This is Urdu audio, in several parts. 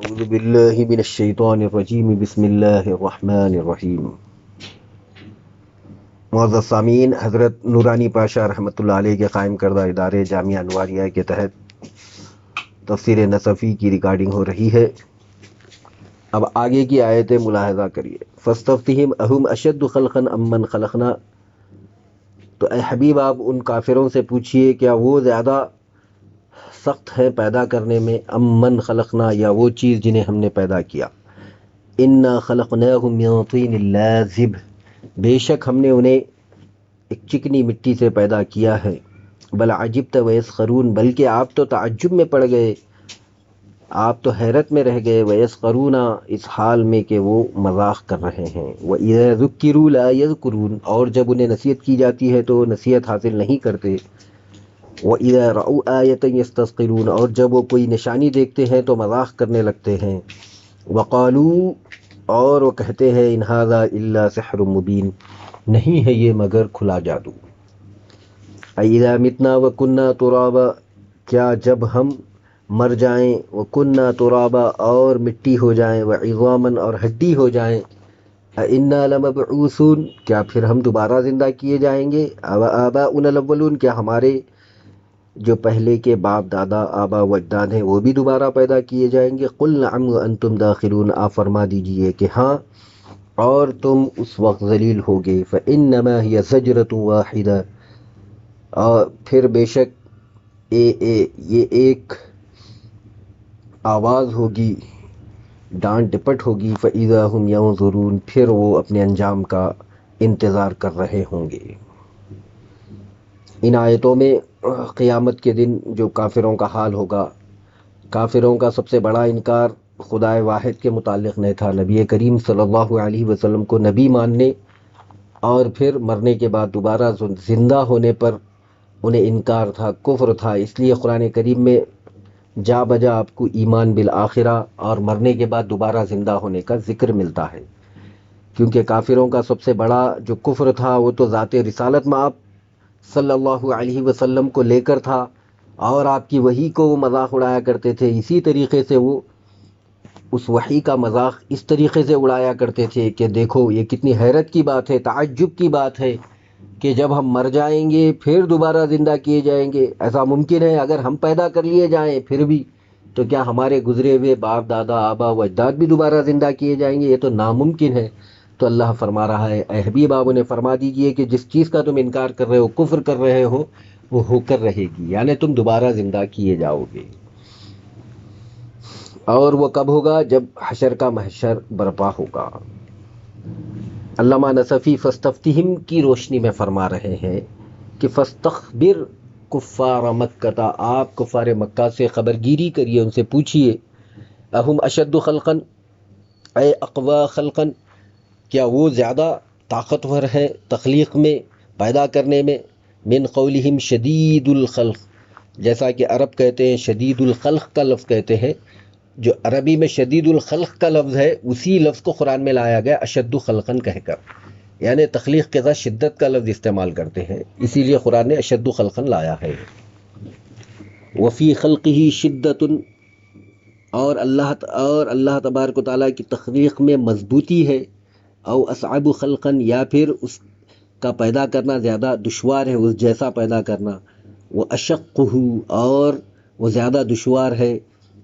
اعوذ باللہ من الشیطان الرجیم بسم اللہ الرحمن الرحیم۔ معزز سامعین، حضرت نورانی پاشا رحمۃ اللہ علیہ کے قائم کردہ ادارے جامعہ انواریہ کے تحت تفسیر نصفی کی ریکارڈنگ ہو رہی ہے۔ اب آگے کی آیتیں ملاحظہ کریے۔ فاستفتہم اہم اشد خلقا ام من خلقنا، تو اے حبیب آپ ان کافروں سے پوچھئے کیا وہ زیادہ سخت ہے پیدا کرنے میں، ام من خلقنا، یا وہ چیز جنہیں ہم نے پیدا کیا۔ انا خلقناہم من طین لازب، بے شک ہم نے انہیں ایک چکنی مٹی سے پیدا کیا ہے۔ بل عجبت ویسخرون، بلکہ آپ تو تعجب میں پڑ گئے، آپ تو حیرت میں رہ گئے، ویسخرون، اس حال میں کہ وہ مذاق کر رہے ہیں۔ وَإِذَا ذُكِّرُوا لَا يَذْكُرُونَ، اور جب انہیں نصیحت کی جاتی ہے تو نصیحت حاصل نہیں کرتے۔ وَإِذَا رَأَوْا آیَةً يَسْتَسْخِرُونَ، اور جب وہ کوئی نشانی دیکھتے ہیں تو مذاق کرنے لگتے ہیں۔ وَقَالُوا، اور وہ کہتے ہیں، إِنْ هَذَا إِلَّا سِحْرٌ مُبِينٌ، نہیں ہے یہ مگر کھلا جادو۔ أَإِذَا مِتْنَا وَكُنَّا تُرَابًا، کیا جب ہم مر جائیں، وَكُنَّا تُرَابًا، اور مٹی ہو جائیں، وَعِظَامًا، اور ہڈی ہو جائیں، أَإِنَّا لَمَبْعُوثُونَ، کیا پھر ہم دوبارہ زندہ کیے جائیں گے؟ أَوَآبَاؤُنَا الْأَوَّلُونَ، کیا ہمارے جو پہلے کے باپ دادا آبا و اجداد ہیں وہ بھی دوبارہ پیدا کیے جائیں گے؟ قُلْ نَعَمْ وَأَنْتُمْ دَاخِرُونَ، آپ فرما دیجئے کہ ہاں، اور تم اس وقت ذلیل ہوگے۔ فَإِنَّمَا هِيَ زَجْرَةٌ وَاحِدَةٌ، اور پھر بے شک یہ ایک آواز ہوگی، ڈانٹ ڈپٹ ہوگی۔ فَإِذَا هُمْ يَنظُرُونَ، پھر وہ اپنے انجام کا انتظار کر رہے ہوں گے۔ ان آیتوں میں قیامت کے دن جو کافروں کا حال ہوگا، کافروں کا سب سے بڑا انکار خدائے واحد کے متعلق نہیں تھا، نبی کریم صلی اللہ علیہ وسلم کو نبی ماننے اور پھر مرنے کے بعد دوبارہ زندہ ہونے پر انہیں انکار تھا، کفر تھا۔ اس لیے قرآن کریم میں جا بجا آپ کو ایمان بالآخرہ اور مرنے کے بعد دوبارہ زندہ ہونے کا ذکر ملتا ہے، کیونکہ کافروں کا سب سے بڑا جو کفر تھا وہ تو ذات رسالت میں آپ صلی اللہ علیہ وسلم کو لے کر تھا، اور آپ کی وحی کو وہ مذاق اڑایا کرتے تھے۔ اسی طریقے سے وہ اس وحی کا مذاق اس طریقے سے اڑایا کرتے تھے کہ دیکھو یہ کتنی حیرت کی بات ہے، تعجب کی بات ہے کہ جب ہم مر جائیں گے پھر دوبارہ زندہ کیے جائیں گے، ایسا ممکن ہے؟ اگر ہم پیدا کر لیے جائیں پھر بھی، تو کیا ہمارے گزرے ہوئے باپ دادا آبا و اجداد بھی دوبارہ زندہ کیے جائیں گے؟ یہ تو ناممکن ہے۔ تو اللہ فرما رہا ہے، اے حبیب آپ انہیں فرما دیجئے کہ جس چیز کا تم انکار کر رہے ہو، کفر کر رہے ہو، وہ ہو کر رہے گی، یعنی تم دوبارہ زندہ کیے جاؤ گے۔ اور وہ کب ہوگا؟ جب حشر کا محشر برپا ہوگا۔ علامہ نصفی فاستفتہم کی روشنی میں فرما رہے ہیں کہ فاستخبر کفار مکہ، آپ کفار مکہ سے خبرگیری کریے، ان سے پوچھئے، اہم اشد خلقا، اے اقوا خلقا، کیا وہ زیادہ طاقتور ہے تخلیق میں، پیدا کرنے میں، من قولہم شدید الخلق، جیسا کہ عرب کہتے ہیں شدید الخلق کا لفظ کہتے ہیں، جو عربی میں شدید الخلق کا لفظ ہے اسی لفظ کو قرآن میں لایا گیا اشد خلقا کہہ کر، یعنی تخلیق کے ساتھ شدت کا لفظ استعمال کرتے ہیں، اسی لیے قرآن نے اشد خلقا لایا ہے۔ وفی خلقہ شدت، اور اللہ تبارک و تعالیٰ کی تخلیق میں مضبوطی ہے، او اصعب خلقا، یا پھر اس کا پیدا کرنا زیادہ دشوار ہے، اس جیسا پیدا کرنا، وہ اشقہ، اور وہ زیادہ دشوار ہے،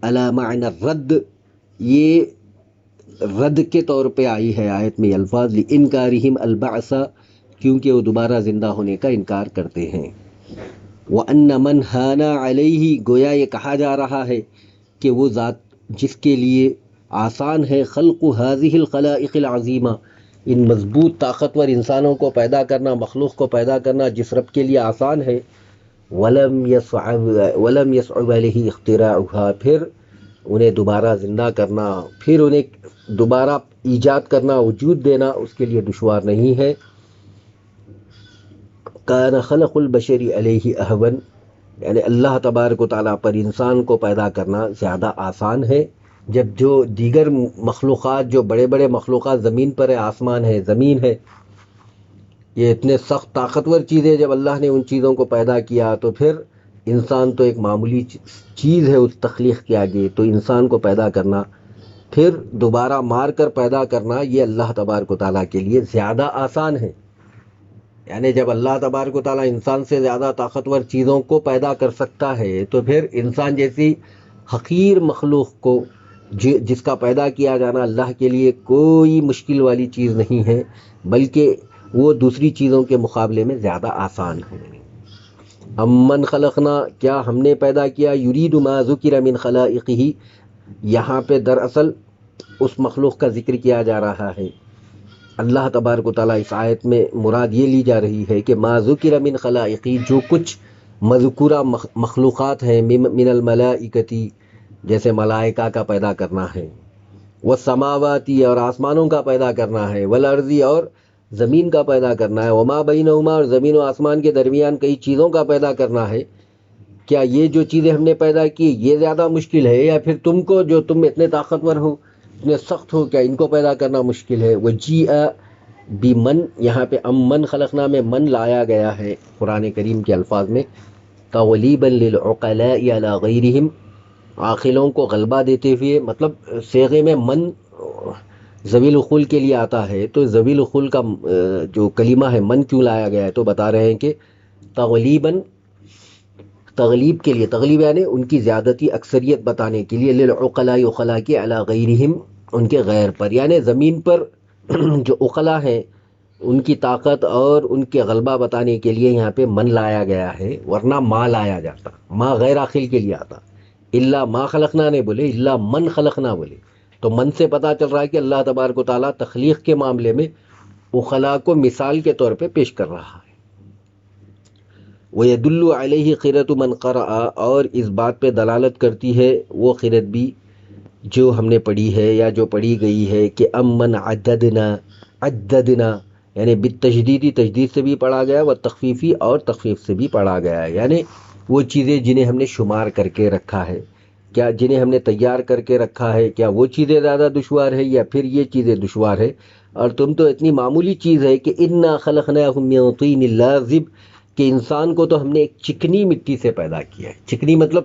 علی معنی الرد، یہ رد کے طور پہ آئی ہے آیت میں الفاظ، لانکارہم البعث، کیونکہ وہ دوبارہ زندہ ہونے کا انکار کرتے ہیں۔ وَأَنَّ مَنْ هَانَ عَلَيْهِ، گویا یہ کہا جا رہا ہے کہ وہ ذات جس کے لیے آسان ہے خلق هذه الخلائق العظیمہ، ان مضبوط طاقتور انسانوں کو پیدا کرنا، مخلوق کو پیدا کرنا جس رب کے لیے آسان ہے، ولم يصعب علیہ اختراعها، پھر انہیں دوبارہ زندہ کرنا، پھر انہیں دوبارہ ایجاد کرنا، وجود دینا اس کے لیے دشوار نہیں ہے۔ کان خلق البشر علیہ اہون، یعنی اللہ تبارک و تعالیٰ پر انسان کو پیدا کرنا زیادہ آسان ہے، جب جو دیگر مخلوقات، جو بڑے بڑے مخلوقات زمین پر ہے، آسمان ہے، زمین ہے، یہ اتنے سخت طاقتور چیزیں جب اللہ نے ان چیزوں کو پیدا کیا، تو پھر انسان تو ایک معمولی چیز ہے اس تخلیق کے آگے، تو انسان کو پیدا کرنا پھر دوبارہ مار کر پیدا کرنا یہ اللہ تبارک و تعالیٰ کے لیے زیادہ آسان ہے. یعنی جب اللہ تبارک و تعالیٰ انسان سے زیادہ طاقتور چیزوں کو پیدا کر سکتا ہے تو پھر انسان جیسی حقیر مخلوق کو جس کا پیدا کیا جانا اللہ کے لیے کوئی مشکل والی چیز نہیں ہے، بلکہ وہ دوسری چیزوں کے مقابلے میں زیادہ آسان ہے. امن خلقنا، کیا ہم نے پیدا کیا، یرید ما ذکر من خلائقہ، یہاں پہ دراصل اس مخلوق کا ذکر کیا جا رہا ہے. اللہ تبارک و تعالیٰ اس آیت میں مراد یہ لی جا رہی ہے کہ ما ذکر من خلائقی، جو کچھ مذکورہ مخلوقات ہیں، من الملائکتی، جیسے ملائکہ کا پیدا کرنا ہے، والسماواتی، اور آسمانوں کا پیدا کرنا ہے، والارضی، اور زمین کا پیدا کرنا ہے، وما بینہما، اور زمین و آسمان کے درمیان کئی چیزوں کا پیدا کرنا ہے. کیا یہ جو چیزیں ہم نے پیدا کی یہ زیادہ مشکل ہے، یا پھر تم کو جو تم اتنے طاقتور ہو، اتنے سخت ہو، کیا ان کو پیدا کرنا مشکل ہے؟ وجیء بمن، یہاں پہ من خلقنا میں من لایا گیا ہے قرآن کریم کے الفاظ میں تغلیبا للعقلاء علی غیرہم، عاقلوں کو غلبہ دیتے ہوئے. مطلب صیغے میں من ذوی العقول کے لیے آتا ہے، تو ذوی العقول کا جو کلمہ ہے من کیوں لایا گیا ہے، تو بتا رہے ہیں کہ تغلیباً، تغلیب کے لیے، تغلیب یعنی ان کی زیادتی اکثریت بتانے کے لیے، للعقلاء، عقلاء کے، علی غیرہم، ان کے غیر پر. یعنی زمین پر جو عقلاء ہیں ان کی طاقت اور ان کے غلبہ بتانے کے لیے یہاں پہ من لایا گیا ہے، ورنہ ما لایا جاتا، ما غیر عاقل کے لیے آتا. الا ما خلقنا نے بولے، الا من خلقنا بولے، تو من سے پتہ چل رہا ہے کہ اللہ تبارک و تعالیٰ تخلیق کے معاملے میں عقلاء کو مثال کے طور پہ پیش کر رہا ہے. وَيَدُلُّ عَلَيْهِ قِرَةُ مَنْ قَرَأَ، اور اس بات پہ دلالت کرتی ہے وہ قرأت بھی جو ہم نے پڑھی ہے یا جو پڑھی گئی ہے کہ امن عددنا، عددنا یعنی بالتشدیدی، تشدید سے بھی پڑھا گیا، و تخفیفی، اور تخفیف سے بھی پڑھا گیا ہے. یعنی وہ چیزیں جنہیں ہم نے شمار کر کے رکھا ہے، کیا جنہیں ہم نے تیار کر کے رکھا ہے، کیا وہ چیزیں زیادہ دشوار ہے یا پھر یہ چیزیں دشوار ہے؟ اور تم تو اتنی معمولی چیز ہے کہ انا خلقناہم من طین لازب، کہ انسان کو تو ہم نے ایک چکنی مٹی سے پیدا کیا ہے. چکنی مطلب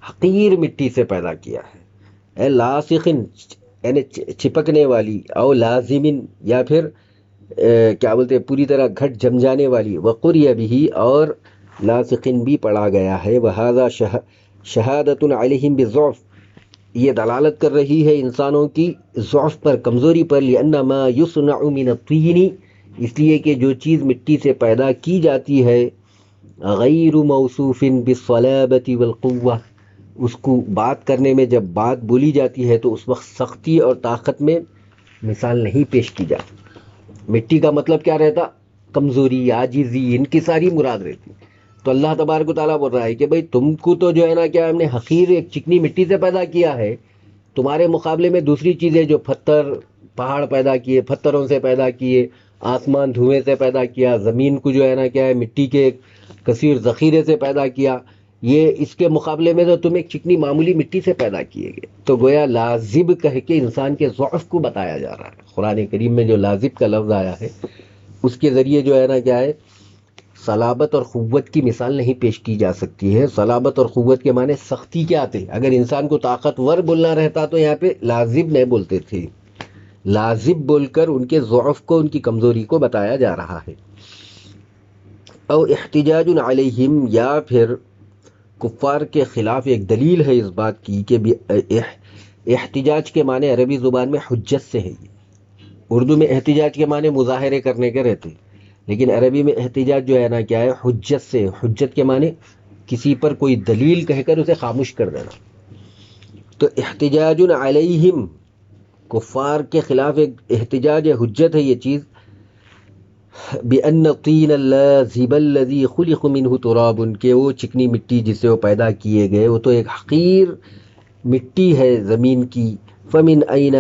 حقیر مٹی سے پیدا کیا ہے. اے لاسخن یعنی چپکنے والی، او لازمن یا پھر کیا بولتے ہیں پوری طرح گھٹ جم جانے والی، وقری بھی، اور لاسخن بھی پڑھا گیا ہے. وہذا شہادت علیہم بالضعف، یہ دلالت کر رہی ہے انسانوں کی ضعف پر، کمزوری پر. لأن ما یصنع من الطین، اس لیے کہ جو چیز مٹی سے پیدا کی جاتی ہے، غیر موصوف بالصلابۃ والقوہ، اس کو بات کرنے میں جب بات بولی جاتی ہے تو اس وقت سختی اور طاقت میں مثال نہیں پیش کی جاتی. مٹی کا مطلب کیا رہتا؟ کمزوری، عاجزی، انکساری مراد رہتی. تو اللہ تبارک و تعالیٰ بول رہا ہے کہ بھئی تم کو تو جو ہے نا کیا ہم نے حقیر ایک چکنی مٹی سے پیدا کیا ہے، تمہارے مقابلے میں دوسری چیزیں جو پتھر، پہاڑ پیدا کیے، پتھروں سے پیدا کیے، آسمان دھوئیں سے پیدا کیا، زمین کو جو ہے نا کیا ہے مٹی کے کثیر ذخیرے سے پیدا کیا، یہ اس کے مقابلے میں تو تم ایک چکنی معمولی مٹی سے پیدا کیے گئے. تو گویا لازب کہہ کے انسان کے ضعف کو بتایا جا رہا ہے. قرآن کریم میں جو لازب کا لفظ آیا ہے اس کے ذریعے جو ہے نا کیا ہے صلابت اور قوت کی مثال نہیں پیش کی جا سکتی ہے. صلابت اور قوت کے معنی سختی کے آتے. اگر انسان کو طاقتور بولنا رہتا تو یہاں پہ لازب نہیں بولتے تھے، لازب بول کر ان کے ضعف کو، ان کی کمزوری کو بتایا جا رہا ہے. او احتجاج علیہم، یا پھر کفار کے خلاف ایک دلیل ہے اس بات کی کہ احتجاج کے معنی عربی زبان میں حجت سے ہے. اردو میں احتجاج کے معنی مظاہرے کرنے کے رہتے، لیکن عربی میں احتجاج جو ہے نا کیا ہے حجت سے. حجت کے معنی کسی پر کوئی دلیل کہہ کر اسے خاموش کر دینا. تو احتجاج علیہم، کفار کے خلاف ایک احتجاج ہے، حجت ہے یہ چیز. بِأَنَّ الطِّينَ اللَّازِبَ الَّذِي خُلِقَ مِنْهُ تُرَابٌ، کہ وہ چکنی مٹی جس سے وہ پیدا کیے گئے وہ تو ایک حقیر مٹی ہے زمین کی. فَمِنْ أَيْنَ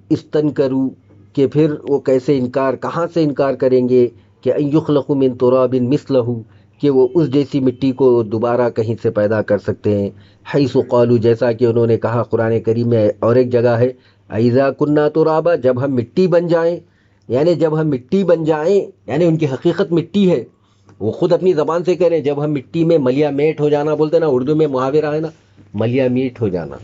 اسْتَنْكَرُوا، کہ پھر وہ کیسے انکار، کہاں سے انکار کریں گے کہ أَن يُخْلَقُ مِنْ تُرَابٍ مِثْلَهُ، کہ وہ اس جیسی مٹی کو دوبارہ کہیں سے پیدا کر سکتے ہیں. حیث قالوا، جیسا کہ انہوں نے کہا قرآن کریم میں اور ایک جگہ ہے اذا كنا ترابا، جب ہم مٹی بن جائیں. یعنی جب ہم مٹی بن جائیں، یعنی ان کی حقیقت مٹی ہے. وہ خود اپنی زبان سے کہہ رہے ہیں جب ہم مٹی میں ملیا میٹ ہو جانا، بولتے نا اردو میں محاورہ ہے نا، ملیا میٹ ہو جانا.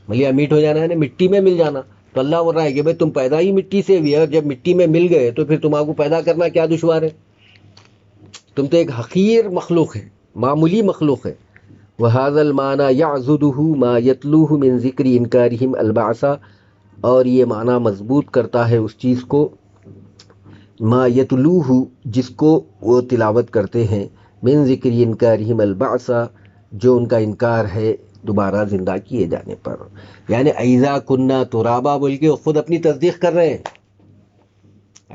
ملیا میٹ ہو جانا ہے نا مٹی میں مل جانا. تو اللہ بول رہا ہے کہ بھائی تم پیدا ہی مٹی سے ہوئے اور جب مٹی میں مل گئے تو پھر تمہارا کو پیدا کرنا کیا دشوار ہے. تم تو ایک حقیر مخلوق ہے, معمولی مخلوق ہے. وَهَذَا الْمَعْنَى يَعْزُدُهُ مَا يَتْلُوهُ مِنْ ذِكْرِ إِنْكَارِهِمْ الْبَعْثَ, اور یہ معنی مضبوط کرتا ہے اس چیز کو ما یتلوہ جس کو وہ تلاوت کرتے ہیں, من ذکر انکارہم البعث جو ان کا انکار ہے دوبارہ زندہ کیے جانے پر. یعنی اذا کننا ترابا بول کے وہ خود اپنی تصدیق کر رہے ہیں.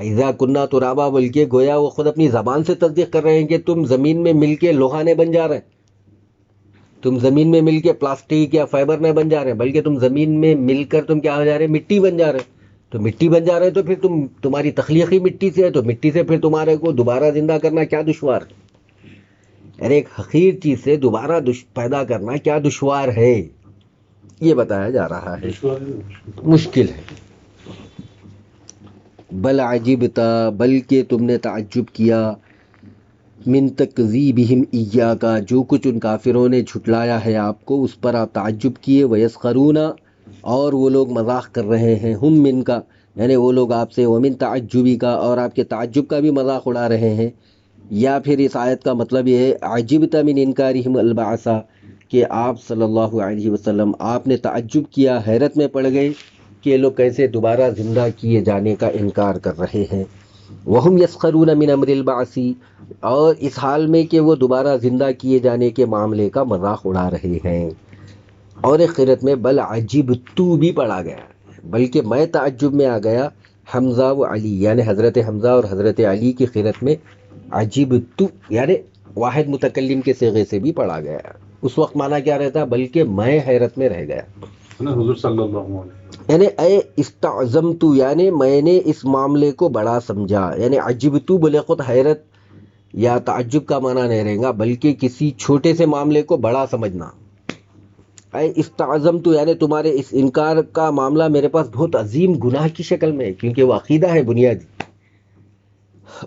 اذا کننا ترابا بول کے گویا وہ خود اپنی زبان سے تصدیق کر رہے ہیں کہ تم زمین میں مل کے لوہانے بن جا رہے ہیں, تم زمین میں مل کے پلاسٹک یا فائبر نہ بن جا رہے ہیں, بلکہ تم زمین میں مل کر تم کیا ہو جا رہے ہیں, مٹی بن جا رہے ہیں. تو مٹی بن جا رہے ہیں تو پھر تمہاری تخلیقی مٹی سے ہے, تو مٹی سے پھر تمہارے کو دوبارہ زندہ کرنا کیا دشوار ہے. یعنی ایک حقیر چیز سے دوبارہ پیدا کرنا کیا دشوار ہے, یہ بتایا جا رہا ہے, مشکل ہے. بل عجبتا بلکہ تم نے تعجب کیا, من تکذیبہم ایاک جو کچھ ان کافروں نے جھٹلایا ہے آپ کو اس پر آپ تعجب کیے. ویسخرون اور وہ لوگ مذاق کر رہے ہیں, ہم من کا یعنی وہ لوگ آپ سے, ومن تعجبی کا اور آپ کے تعجب کا بھی مذاق اڑا رہے ہیں. یا پھر اس آیت کا مطلب یہ ہے عجبت من انکارہم البعث کہ آپ صلی اللہ علیہ وسلم آپ نے تعجب کیا, حیرت میں پڑ گئے کہ یہ لوگ کیسے دوبارہ زندہ کیے جانے کا انکار کر رہے ہیں. وہم یسخرون من امر البعث اور اس حال میں کہ وہ دوبارہ زندہ کیے جانے کے معاملے کا مذاق اڑا رہے ہیں. اور ایک قرأت میں بل عجبتو بھی پڑھا گیا, بلکہ میں تعجب میں آ گیا. حمزہ و علی یعنی حضرت حمزہ اور حضرت علی کی قرأت میں عجبتو یعنی واحد متکلم کے صیغے سے بھی پڑھا گیا. اس وقت معنی کیا رہتا, بلکہ میں حیرت میں رہ گیا. حضور صلی اللہ علیہ وسلم یعنی اے استعظمتو یعنی میں نے اس معاملے کو بڑا سمجھا. یعنی عجبتو بولے خود حیرت یا تعجب کا معنی نہیں رہے گا, بلکہ کسی چھوٹے سے معاملے کو بڑا سمجھنا. اے استعظمتو یعنی تمہارے اس انکار کا معاملہ میرے پاس بہت عظیم گناہ کی شکل میں ہے, کیونکہ وہ عقیدہ ہے بنیادی.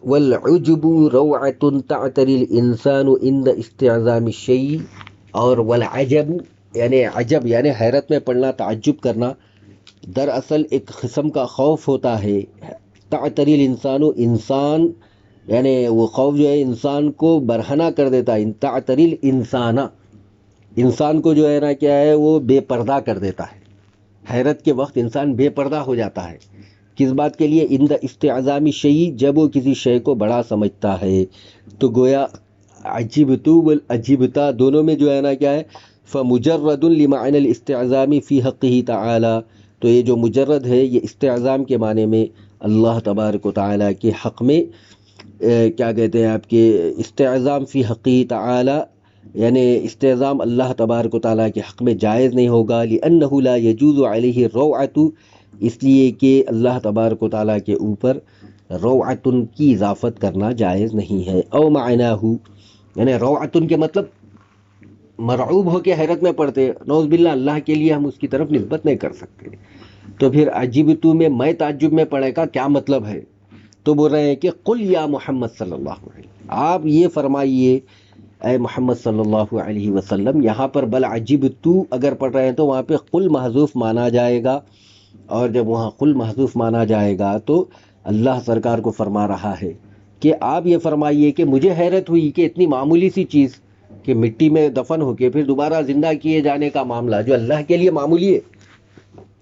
والعجب روعة تعتری الانسان عند استعظام الشیء, اور والعجب یعنی عجب یعنی حیرت میں پڑنا, تعجب کرنا دراصل ایک قسم کا خوف ہوتا ہے. تعتری الانسان انسان یعنی وہ خوف جو ہے انسان کو برہنہ کر دیتا ہے. تعتری الانسان انسان کو جو ہے نا کیا ہے وہ بے پردہ کر دیتا ہے. حیرت کے وقت انسان بے پردہ ہو جاتا ہے. کس بات کے لیے, عند استعظام شیء جب وہ کسی شے کو بڑا سمجھتا ہے. تو عجبتو والعجبتا دونوں میں جو ہے نا کیا ہے, فمجرد لمعنى الاستعظام فی حقہ تعالی, تو یہ جو مجرد ہے یہ استعظام کے معنی میں اللہ تبارک و تعالی کے حق میں کیا کہتے ہیں آپ کے استعظام فی حقہ تعالی یعنی استعظام اللہ تبارک و تعالی کے حق میں جائز نہیں ہوگا. لأنہ لا یجوز علیہ الروعۃ اس لیے کہ اللہ تبارک و تعالیٰ کے اوپر روعتن کی اضافت کرنا جائز نہیں ہے. او معناہ یعنی روعتن کے مطلب مرعوب ہو کے حیرت میں پڑتے, نعوذ باللہ اللہ کے لیے ہم اس کی طرف نسبت نہیں کر سکتے. تو پھر عجبتو میں تعجب میں پڑے کا کیا مطلب ہے, تو بول رہے ہیں کہ قل یا محمد صلی اللہ علیہ وسلم آپ یہ فرمائیے اے محمد صلی اللہ علیہ وسلم. یہاں پر بل عجبتو اگر پڑھ رہے ہیں تو وہاں پہ قل محذوف مانا جائے گا, اور جب وہاں قل محذوف مانا جائے گا تو اللہ سرکار کو فرما رہا ہے کہ آپ یہ فرمائیے کہ مجھے حیرت ہوئی کہ اتنی معمولی سی چیز کہ مٹی میں دفن ہو کے پھر دوبارہ زندہ کیے جانے کا معاملہ جو اللہ کے لیے معمولی ہے,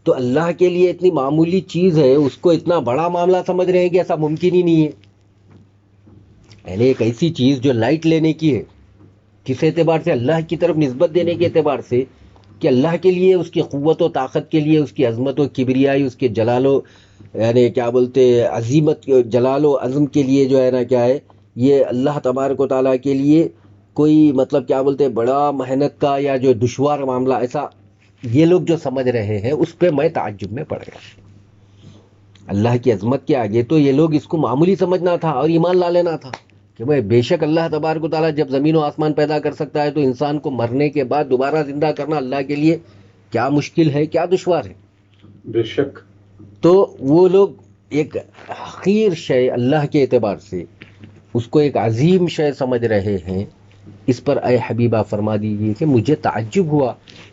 تو اللہ کے لیے اتنی معمولی چیز ہے اس کو اتنا بڑا معاملہ سمجھ رہے ہیں کہ ایسا ممکن ہی نہیں ہے. یعنی ایک ایسی چیز جو لائٹ لینے کی ہے کس اعتبار سے, اللہ کی طرف نسبت دینے کے اعتبار سے کہ اللہ کے لیے اس کی قوت و طاقت کے لیے اس کی عظمت و کبریائی اس کے جلال و یعنی کیا بولتے عظیمت جلال و عظم کے لیے جو ہے نا کیا ہے یہ اللہ تبارک و تعالیٰ کے لیے کوئی مطلب کیا بولتے بڑا محنت کا یا جو دشوار معاملہ ایسا یہ لوگ جو سمجھ رہے ہیں اس پہ میں تعجب میں پڑ گیا. اللہ کی عظمت کے آگے تو یہ لوگ اس کو معمولی سمجھنا تھا اور ایمان لا لینا تھا کہ بھائی بے شک اللہ تبارک و تعالیٰ جب زمین و آسمان پیدا کر سکتا ہے تو انسان کو مرنے کے بعد دوبارہ زندہ کرنا اللہ کے لیے کیا مشکل ہے, کیا دشوار ہے. بے شک. تو وہ لوگ ایک حقیر شے اللہ کے اعتبار سے اس کو ایک عظیم شے سمجھ رہے ہیں اس پر اے حبیبہ فرما دیجیے کہ مجھے تعجب ہوا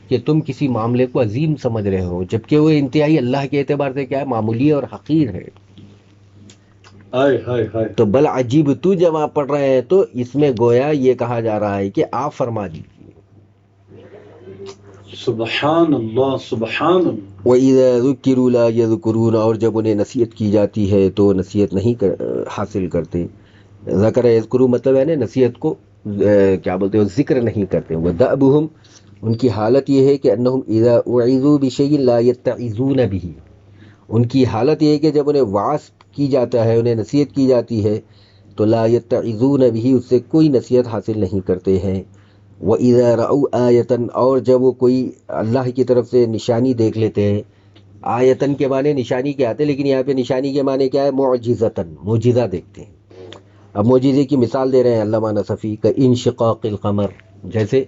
کہ تم کسی معاملے کو عظیم سمجھ رہے ہو جبکہ وہ انتہائی اللہ کے اعتبار سے کیا ہے، معمولی اور حقیر ہے. ہائے ہائے ہائے. تو بل عجیب تو جب آپ پڑھ رہے ہیں تو اس میں گویا یہ کہا جا رہا ہے کہ آپ فرما دیجیے. سبحان اللہ سبحان اللہ. وَإِذَا ذُكِّرُوا لَا يَذْكُرُونَ، اور جب انہیں نصیحت کی جاتی ہے تو نصیحت نہیں حاصل کرتے. ذکر یذکروا مطلب ہے نا نصیحت کو کیا بولتے ہیں، ذکر نہیں کرتے. وَدَأْبُهُمْ، ان کی حالت یہ ہے کہ انہم اذا اعظوا بشیء لا یتعظون به، ان کی حالت یہ ہے کہ جب انہیں وعظ کی جاتا ہے، انہیں نصیحت کی جاتی ہے تو لا یتعظون به، اس سے کوئی نصیحت حاصل نہیں کرتے ہیں. وَإِذَا رَأَوْا آیَةً، اور جب وہ کوئی اللہ کی طرف سے نشانی دیکھ لیتے ہیں. آیتن کے معنی نشانی کے آتے، لیکن یہاں پہ نشانی کے معنی کیا ہے، معجزتاً، معجزہ دیکھتے ہیں. اب معجزے کی مثال دے رہے ہیں علامہ نصفی کا انشقاق القمر، جیسے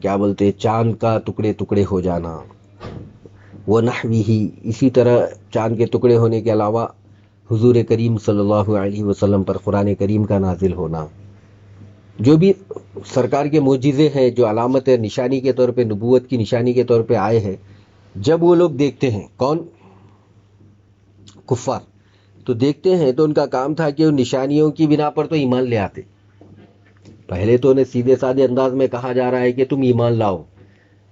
کیا بولتے ہیں چاند کا ٹکڑے ٹکڑے ہو جانا. وہ نحوی، اسی طرح چاند کے ٹکڑے ہونے کے علاوہ حضور کریم صلی اللہ علیہ وسلم پر قرآن کریم کا نازل ہونا. جو بھی سرکار کے معجزے ہیں، جو علامت نشانی کے طور پہ، نبوت کی نشانی کے طور پہ آئے ہیں، جب وہ لوگ دیکھتے ہیں، کون؟ کفار، تو دیکھتے ہیں تو ان کا کام تھا کہ ان نشانیوں کی بنا پر تو ایمان لے آتے. پہلے تو انہیں سیدھے سادے انداز میں کہا جا رہا ہے کہ تم ایمان لاؤ،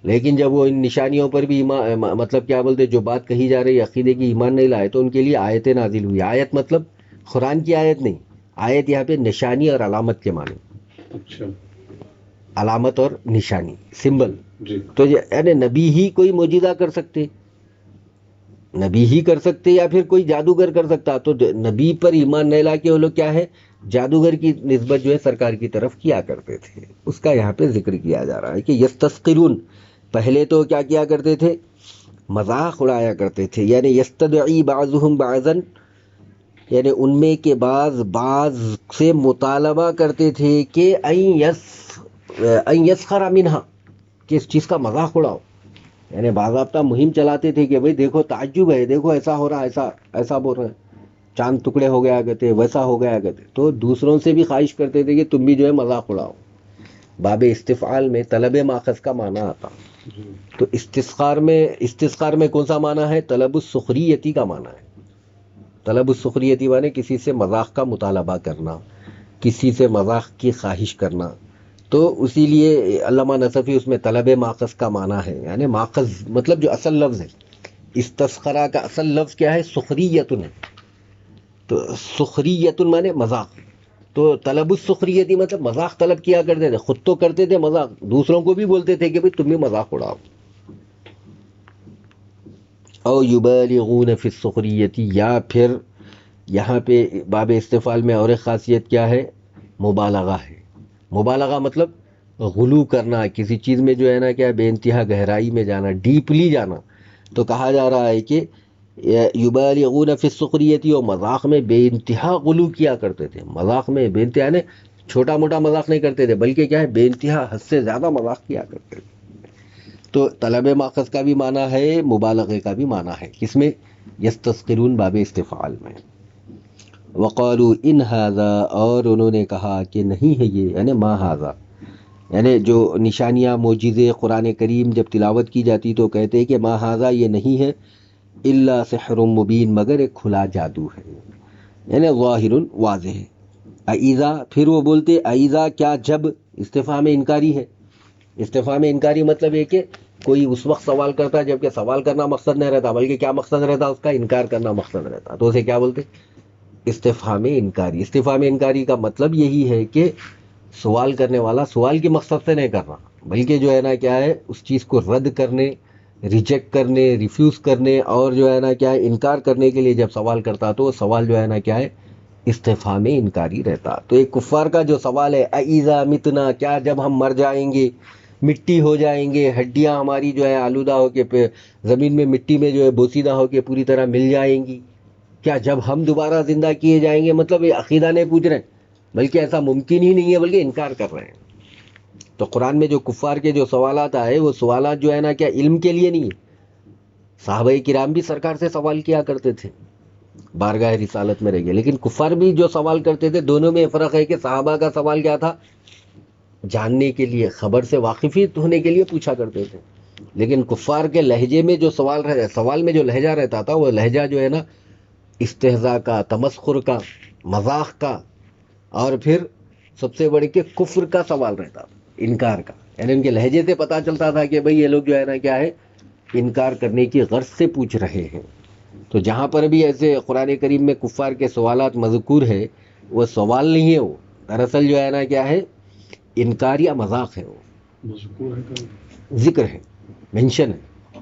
لیکن جب وہ ان نشانیوں پر بھی ایمان، مطلب کیا بولتے، جو بات کہی جا رہی ہے عقیدے کی، ایمان نہیں لائے، تو ان کے لیے آیتیں نازل ہوئی. آیت مطلب قرآن کی آیت نہیں، آیت یہاں پہ نشانی اور علامت کے معنی. اچھا. علامت اور نشانی، سمبل. جی. تو یعنی نبی ہی کوئی معجزہ کر سکتے، نبی ہی کر سکتے یا پھر کوئی جادوگر کر سکتا. تو نبی پر ایمان نہیں لا کے وہ لوگ کیا ہے، جادوگر کی نسبت جو ہے سرکار کی طرف کیا کرتے تھے. اس کا یہاں پہ ذکر کیا جا رہا ہے کہ یستسخرون، پہلے تو کیا کیا کرتے تھے، مذاق اڑایا کرتے تھے. یعنی یستدعی بعضهم بعضا، یعنی ان میں کے بعض سے مطالبہ کرتے تھے کہ ان یسخر منہا، کہ اس چیز کا مذاق اڑاؤ. یعنی باضابطہ مہم چلاتے تھے کہ بھئی دیکھو تعجب ہے، دیکھو ایسا ہو رہا، ایسا بول رہے ہیں، چاند ٹکڑے ہو گیا کرتے، ویسا ہو گیا کرتے. تو دوسروں سے بھی خواہش کرتے تھے کہ تم بھی جو ہے مذاق اڑاؤ. باب استفعال میں طلب ماخذ کا معنی آتا. تو استسخار میں کون سا معنی ہے، طلب السخریتی کا معنی ہے. طلب السخریتی معنی کسی سے مذاق کا مطالبہ کرنا، کسی سے مذاق کی خواہش کرنا. تو اسی لیے علامہ نصفی اس میں طلب ماخذ کا معنی ہے. یعنی ماخذ مطلب جو اصل لفظ ہے، استسخرہ کا اصل لفظ کیا ہے، سخریتن ہے. تو سخریتن معنی مذاق. تو طلب السخریتی مطلب مذاق طلب کیا کرتے تھے، خود تو کرتے تھے مذاق، دوسروں کو بھی بولتے تھے کہ بھئی تم بھی مذاق اڑاؤ. او یبالغون فی السخریتی، یا پھر یہاں پہ باب استفعال میں اور ایک خاصیت کیا ہے، مبالغہ ہے. مبالغہ مطلب غلو کرنا، کسی چیز میں جو ہے نا کیا بے انتہا گہرائی میں جانا، ڈیپلی جانا. تو کہا جا رہا ہے کہ یبالغون فی السخریتی، اور مذاق میں بے انتہا غلو کیا کرتے تھے. مذاق میں بے انتہا نے چھوٹا موٹا مذاق نہیں کرتے تھے، بلکہ کیا ہے بے انتہا حد سے زیادہ مذاق کیا کرتے تھے. تو طلب ماخذ کا بھی معنی ہے، مبالغے کا بھی معنی ہے. کس میں؟ یستسخرون باب استفعال میں. وقالوا ان ھذا، اور انہوں نے کہا کہ نہیں ہے یہ، یعنی ما ھذا، یعنی جو نشانیاں معجزے قرآن کریم جب تلاوت کی جاتی تو کہتے ہیں کہ ما ھذا، یہ نہیں ہے، الا سحر مبین، مگر ایک کھلا جادو ہے، یعنی ظاہر واضح ہے. اذا، پھر وہ بولتے اذا، کیا جب، استفہام انکاری ہے. استفہام انکاری مطلب ہے کہ کوئی اس وقت سوال کرتا ہے جبکہ سوال کرنا مقصد نہیں رہتا، بلکہ کیا مقصد رہتا، اس کا انکار کرنا مقصد رہتا. تو اسے کیا بولتے، استفہام انکاری. استفہام انکاری کا مطلب یہی ہے کہ سوال کرنے والا سوال کے مقصد سے نہیں کر رہا، بلکہ جو ہے نا کیا ہے اس چیز کو رد کرنے، ریجیکٹ کرنے، ریفیوز کرنے، اور جو ہے نا کیا ہے انکار کرنے کے لیے جب سوال کرتا تو وہ سوال جو ہے نا کیا ہے استفہام انکاری رہتا. تو ایک کفار کا جو سوال ہے اذا متنا، کیا جب ہم مر جائیں گے، مٹی ہو جائیں گے، ہڈیاں ہماری جو ہے آلودہ ہو کے زمین میں مٹی میں جو ہے بوسیدہ ہو کے پوری طرح مل جائیں گی، کیا جب ہم دوبارہ زندہ کیے جائیں گے. مطلب یہ عقیدہ نہیں پوچھ رہے ہیں، بلکہ ایسا ممکن ہی نہیں ہے، بلکہ انکار کر رہے ہیں. تو قرآن میں جو کفار کے جو سوالات آئے، وہ سوالات جو ہے نا کیا علم کے لیے نہیں ہے. صحابہ کرام بھی سرکار سے سوال کیا کرتے تھے، بارگاہ رسالت میں رہ گئے، لیکن کفار بھی جو سوال کرتے تھے، دونوں میں فرق ہے کہ صحابہ کا سوال کیا تھا، جاننے کے لیے، خبر سے واقفیت ہونے کے لیے پوچھا کرتے تھے. لیکن کفار کے لہجے میں جو سوال میں جو لہجہ رہتا تھا، وہ لہجہ جو ہے نا استہزاء کا، تمسخر کا، مذاق کا، اور پھر سب سے بڑی کہ کفر کا سوال رہتا تھا، انکار کا. یعنی ان کے لہجے سے پتا چلتا تھا کہ بھئی یہ لوگ جو ہے نا کیا ہے، انکار کرنے کی غرض سے پوچھ رہے ہیں. تو جہاں پر بھی ایسے قرآن کریم میں کفار کے سوالات مذکور ہے، وہ سوال نہیں ہے، وہ دراصل جو ہے نا کیا ہے، انکار یا مذاق ہے، وہ مذکور ہے کہ ذکر ہے، مینشن ہے.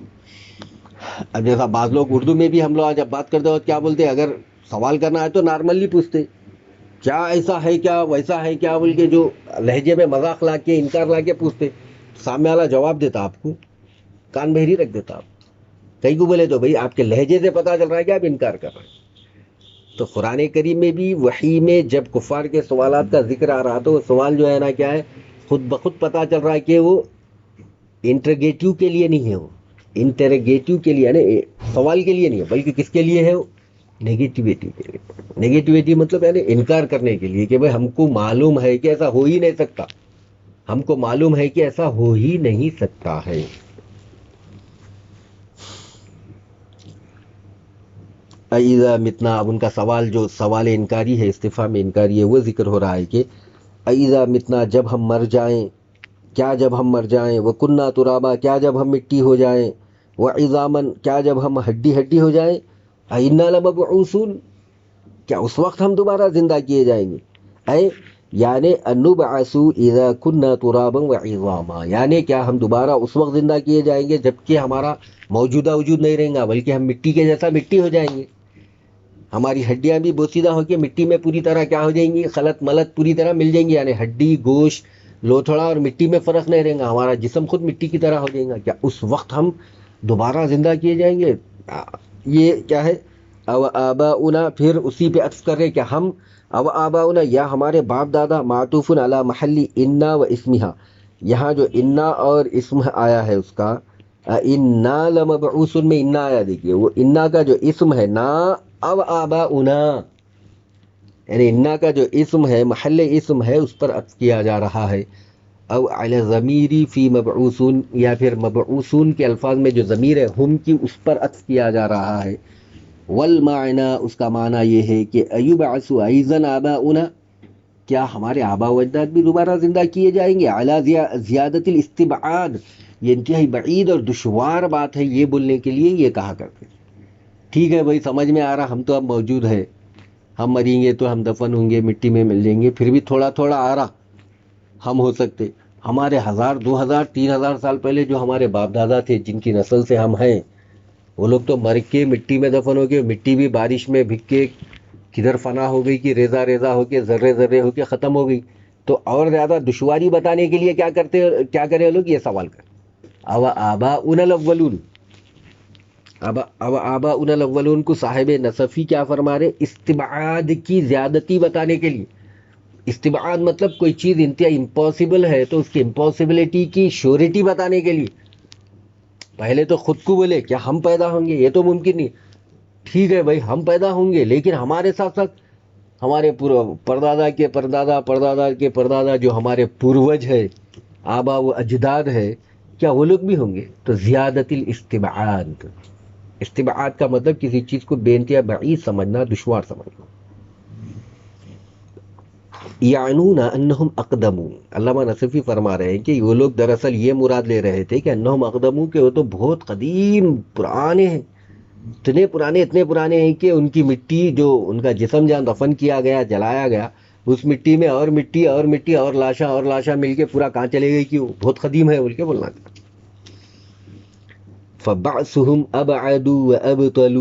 اب جیسا بعض لوگ اردو میں بھی ہم لوگ جب بات کرتے ہو کیا بولتے ہیں، اگر سوال کرنا ہے تو نارملی پوچھتے کیا ایسا ہے کیا ویسا ہے کیا بول کے، جو لہجے میں مذاق لا کے انکار لا کے پوچھتے، سامنے والا جواب دیتا آپ کو، کان بہری رکھ دیتا آپ. کئی کو بولے تو بھئی آپ کے لہجے سے پتا چل رہا ہے کہ آپ انکار کر رہے ہیں. تو قرآن کریم میں بھی وحی میں جب کفار کے سوالات کا ذکر آ رہا تو وہ سوال جو ہے نا کیا ہے، خود بخود پتا چل رہا ہے کہ وہ انٹرگیٹو کے لیے نہیں ہے، وہ انٹرگیٹو کے لیے یعنی سوال کے لیے نہیں ہے، بلکہ کس کے لیے ہے، وہ نیگیٹیویٹی کے لیے. نیگیٹیویٹی مطلب یعنی انکار کرنے کے لیے کہ بھئی ہم کو معلوم ہے کہ ایسا ہو ہی نہیں سکتا، ہم کو معلوم ہے کہ ایسا ہو ہی نہیں سکتا ہے. اذا متنا، اب ان کا سوال جو سوال انکاری ہے، استفہام انکاری ہے، وہ ذکر ہو رہا ہے کہ اذا متنا، جب ہم مر جائیں، کیا جب ہم مر جائیں، وکننا ترابا، کیا جب ہم مٹی ہو جائیں، وعظامن، کیا جب ہم ہڈی ہڈی ہو جائیں، انا لمبعوثون، کیا اس وقت ہم دوبارہ زندہ کیے جائیں گے. اے یعنی انبعث اذا کننا ترابا وعظاما، یعنی کیا ہم دوبارہ اس وقت زندہ کیے جائیں گے جبکہ ہمارا موجودہ وجود نہیں رہیں گا، بلکہ ہم مٹی کے جیسا مٹی ہو جائیں گے. ہماری ہڈیاں بھی بوسیدہ ہو کے مٹی میں پوری طرح کیا ہو جائیں گی، خلط ملط پوری طرح مل جائیں گی. یعنی ہڈی، گوشت، لوتھڑا اور مٹی میں فرق نہیں رہے گا، ہمارا جسم خود مٹی کی طرح ہو جائے گا. کیا اس وقت ہم دوبارہ زندہ کیے جائیں گے؟ یہ کیا ہے، او آباؤنا، پھر اسی پہ عطف کر رہے کہ ہم، او آباؤنا یا ہمارے باپ دادا، معطوف علی محلی انا و اسمہا، یہاں جو انا اور اسم آیا ہے اس کا، انا لمبعوثون میں انا آیا، دیکھیے وہ انا کا جو اسم ہے نا، او آباؤنا، یعنی انا کا جو اسم ہے، محل اسم ہے، اس پر عطف کیا جا رہا ہے. او علی ضمیری فی مبعوثون، یا پھر مبعوثون کے الفاظ میں جو ضمیر ہے ہم کی، اس پر عطف کیا جا رہا ہے. والمعنی، اس کا معنی یہ ہے کہ ایبعث ایضا آباؤنا، کیا ہمارے آبا و اجداد بھی دوبارہ زندہ کیے جائیں گے. علی زیادت الاستبعاد، یہ انتہائی بعید اور دشوار بات ہے یہ بولنے کے لیے یہ کہا کرتے. ٹھیک ہے بھائی، سمجھ میں آ رہا، ہم تو اب موجود ہے، ہم مریں گے تو ہم دفن ہوں گے، مٹی میں مل جائیں گے، پھر بھی تھوڑا تھوڑا آ رہا ہم ہو سکتے. ہمارے 1000 2000 3000 سال پہلے جو ہمارے باپ دادا تھے، جن کی نسل سے ہم ہیں، وہ لوگ تو مر کے مٹی میں دفن ہو گئے. مٹی بھی بارش میں بھگ کے کدھر فنا ہو گئی کہ ریزہ ریزہ ہو کے، ذرے ذرے ہو کے ختم ہو گئی. تو اور زیادہ دشواری بتانے کے لیے کیا کرے لوگ، یہ سوال کر، او آباؤنا الاولون، اب آباؤنا الاولون کو صاحب نصفی کیا فرما رہے، استبعاد کی زیادتی بتانے کے لیے. استبعاد مطلب کوئی چیز انتہائی امپاسبل ہے تو اس کی امپاسبلٹی کی شیورٹی بتانے کے لیے. پہلے تو خود کو بولے کیا ہم پیدا ہوں گے، یہ تو ممکن نہیں. ٹھیک ہے بھائی، ہم پیدا ہوں گے، لیکن ہمارے ساتھ ساتھ ہمارے پردادا کے پردادا پردادا کے پردادا جو ہمارے پوروج ہے، آبا و اجداد ہے، کیا وہ لوگ بھی ہوں گے؟ تو زیادت الاستبعاد، استبعاد کا مطلب کسی چیز کو بے انتہا بعید سمجھنا، دشوار سمجھنا. یعنون انہم اقدمون، علامہ نصفی فرما رہے ہیں کہ وہ لوگ دراصل یہ مراد لے رہے تھے کہ انہم اقدمون، کہ وہ تو بہت قدیم پرانے ہیں، اتنے پرانے ہیں کہ ان کی مٹی، جو ان کا جسم جہاں دفن کیا گیا، جلایا گیا، اس مٹی میں اور مٹی اور مٹی اور لاشاں مل کے پورا کہاں چلے گئی کہ وہ بہت قدیم ہے بول کے بولنا تھا. فبعثهم ابعد وابطل،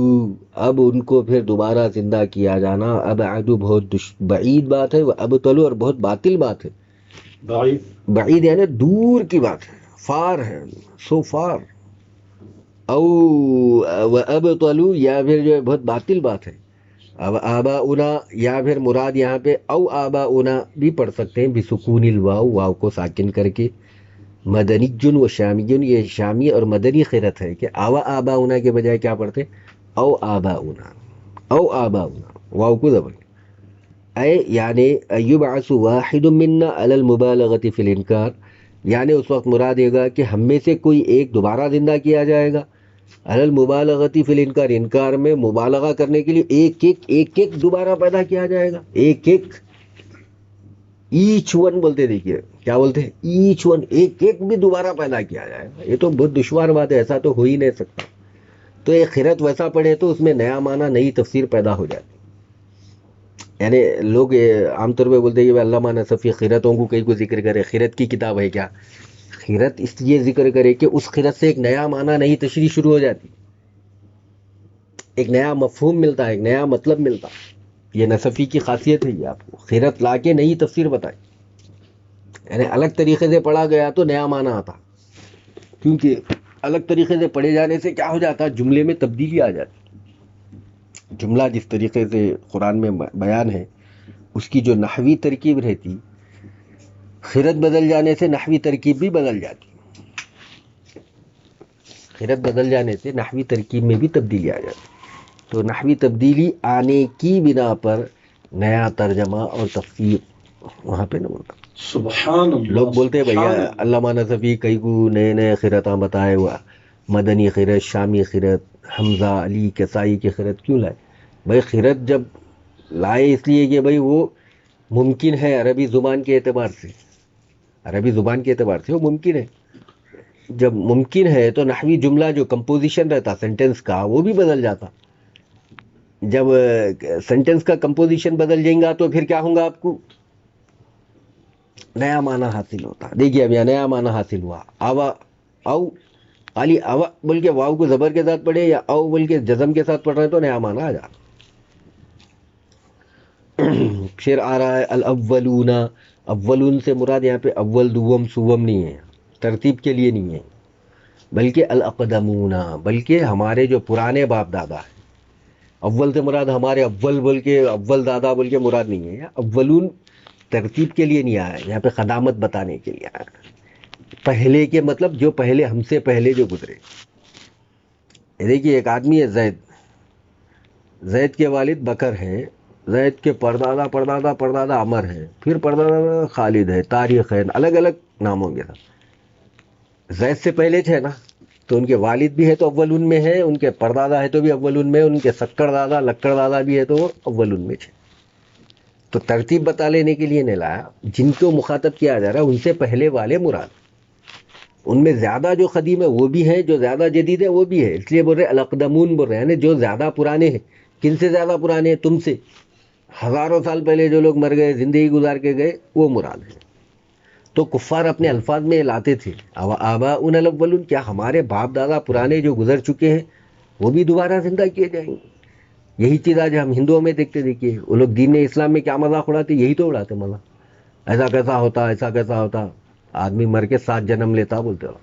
اب ان کو پھر دوبارہ زندہ کیا جانا، ابعد بہت بعید بات ہے، وابطل اور بہت باطل بات ہے. بعید یعنی دور کی بات ہے، فار ہے، سو فار. او وابطل، یا پھر جو ہے بہت باطل بات ہے. اب آباؤنا، یا پھر مراد یہاں پہ او آباؤنا بھی پڑھ سکتے ہیں بسکون الواو، واو کو ساکن کر کے. مدنی جن و شامی جن، یہ شامی اور مدنی قرأت ہے کہ آباؤنا کے بجائے کیا پڑھتے، او آباؤنا، او آباؤنا، واو کو زبر. اے یعنی یبعث واحد منا علی المبالغۃ فی الانکار، یعنی اس وقت مراد یہ گا کہ ہم میں سے کوئی ایک دوبارہ زندہ کیا جائے گا، علی المبالغۃ فی الانکار، انکار میں مبالغہ کرنے کے لیے ایک ایک دوبارہ پیدا کیا جائے گا، ایک ایک، ایچ ون بولتے، دیکھیے کیا بولتے ہیں، ایچ ون، ایک ایک بھی دوبارہ پیدا کیا جائے گا. یہ تو بہت دشوار بات ہے، ایسا تو ہو ہی نہیں سکتا. تو یہ خیرت ویسا پڑھے تو اس میں نیا معنی، نئی تفسیر پیدا ہو جاتی. یعنی لوگ عام طور پہ بولتے ہیں کہ علامہ نصفی خیرتوں کو کئی کو ذکر کرے، خیرت کی کتاب ہے کیا؟ خیرت اس لیے ذکر کرے کہ اس خیرت سے ایک نیا معنی، نئی تشریح شروع ہو جاتی، ایک نیا مفہوم ملتا ہے، ایک نیا مطلب ملتا. یہ نصفی کی خاصیت ہے، یہ آپ کو خیرت لا کے نئی تفسیر بتائے. یعنی الگ طریقے سے پڑھا گیا تو نیا معنی آتا، کیونکہ الگ طریقے سے پڑھے جانے سے کیا ہو جاتا، جملے میں تبدیلی آ جاتی. جملہ جس طریقے سے قرآن میں بیان ہے اس کی جو نحوی ترکیب رہتی، خیرت بدل جانے سے نحوی ترکیب بھی بدل جاتی. خیرت بدل جانے سے نحوی ترکیب میں بھی تبدیلی آ جاتی. تو نحوی تبدیلی آنے کی بنا پر نیا ترجمہ اور تفسیر وہاں پہ نہ ہوتا. سبحان اللہ. لوگ بولتے ہیں بھیا علامہ نصفی کئی کو نئے نئے خیرتاں بتائے ہوا، مدنی خیرت، شامی خیرت، حمزہ علی کسائی کی خیرت کیوں لائے؟ بھائی خیرت جب لائے اس لیے کہ بھائی وہ ممکن ہے عربی زبان کے اعتبار سے، عربی زبان کے اعتبار سے وہ ممکن ہے. جب ممکن ہے تو نحوی جملہ جو کمپوزیشن رہتا سینٹنس کا وہ بھی بدل جاتا. جب سینٹنس کا کمپوزیشن بدل جائے گا تو پھر کیا ہوگا، آپ کو نیا معنی حاصل ہوتا. دیکھیے اب یہاں نیا معنی حاصل ہوا، آوا او، خالی اوا بول کے واو کو زبر کے ساتھ پڑھے یا او بول کے جزم کے ساتھ پڑھ رہے ہیں تو نیا معنی آ جاتا. پھر آ رہا ہے الاولون. اولون سے مراد یہاں پہ اول دوم سوم نہیں ہے، ترتیب کے لیے نہیں ہے، بلکہ الاقدمون، بلکہ ہمارے جو پرانے باپ دادا ہیں. اول سے مراد ہمارے اول بول کے، اول دادا بول کے مراد نہیں ہے. اولون ترتیب کے لیے نہیں آیا، یہاں پہ قدامت بتانے کے لیے آیا. پہلے کے مطلب جو پہلے، ہم سے پہلے جو گزرے. دیکھیے ایک آدمی ہے زید، زید کے والد بکر ہیں، زید کے پردادا پردادا پردادا عمر ہیں، پھر پردادا خالد ہے، تاریخ ہے، الگ الگ ناموں کے ساتھ. زید سے پہلے تھے نا، تو ان کے والد بھی ہے تو اولون میں ہے، ان کے پردادا ہے تو بھی اولون میں، ان کے سکڑ دادا لکڑ دادا بھی ہے تو وہ اولون میں تھے. تو ترتیب بتا لینے کے لیے نہیں لایا. جن کو مخاطب کیا جا رہا ہے ان سے پہلے والے مراد، ان میں زیادہ جو قدیم ہے وہ بھی ہیں، جو زیادہ جدید ہے وہ بھی ہے. اس لیے بول رہے الاقدمون بول رہے ہیں، یعنی جو زیادہ پرانے ہیں. کن سے زیادہ پرانے ہیں؟ تم سے. ہزاروں سال پہلے جو لوگ مر گئے، زندگی گزار کے گئے، وہ مراد ہے. تو کفار اپنے الفاظ میں لاتے تھے آباؤنا الاولون، کیا ہمارے باپ دادا پرانے جو گزر چکے ہیں وہ بھی دوبارہ زندہ کیے جائیں گے؟ یہی چیز آج ہم ہندوؤں میں دیکھتے. دیکھیے وہ لوگ دین اسلام میں کیا مذاق اڑاتے، یہی تو اڑاتے مذاق. ایسا کیسا ہوتا، ایسا کیسا ہوتا، آدمی مر کے 7 جنم لیتا بولتے ہو.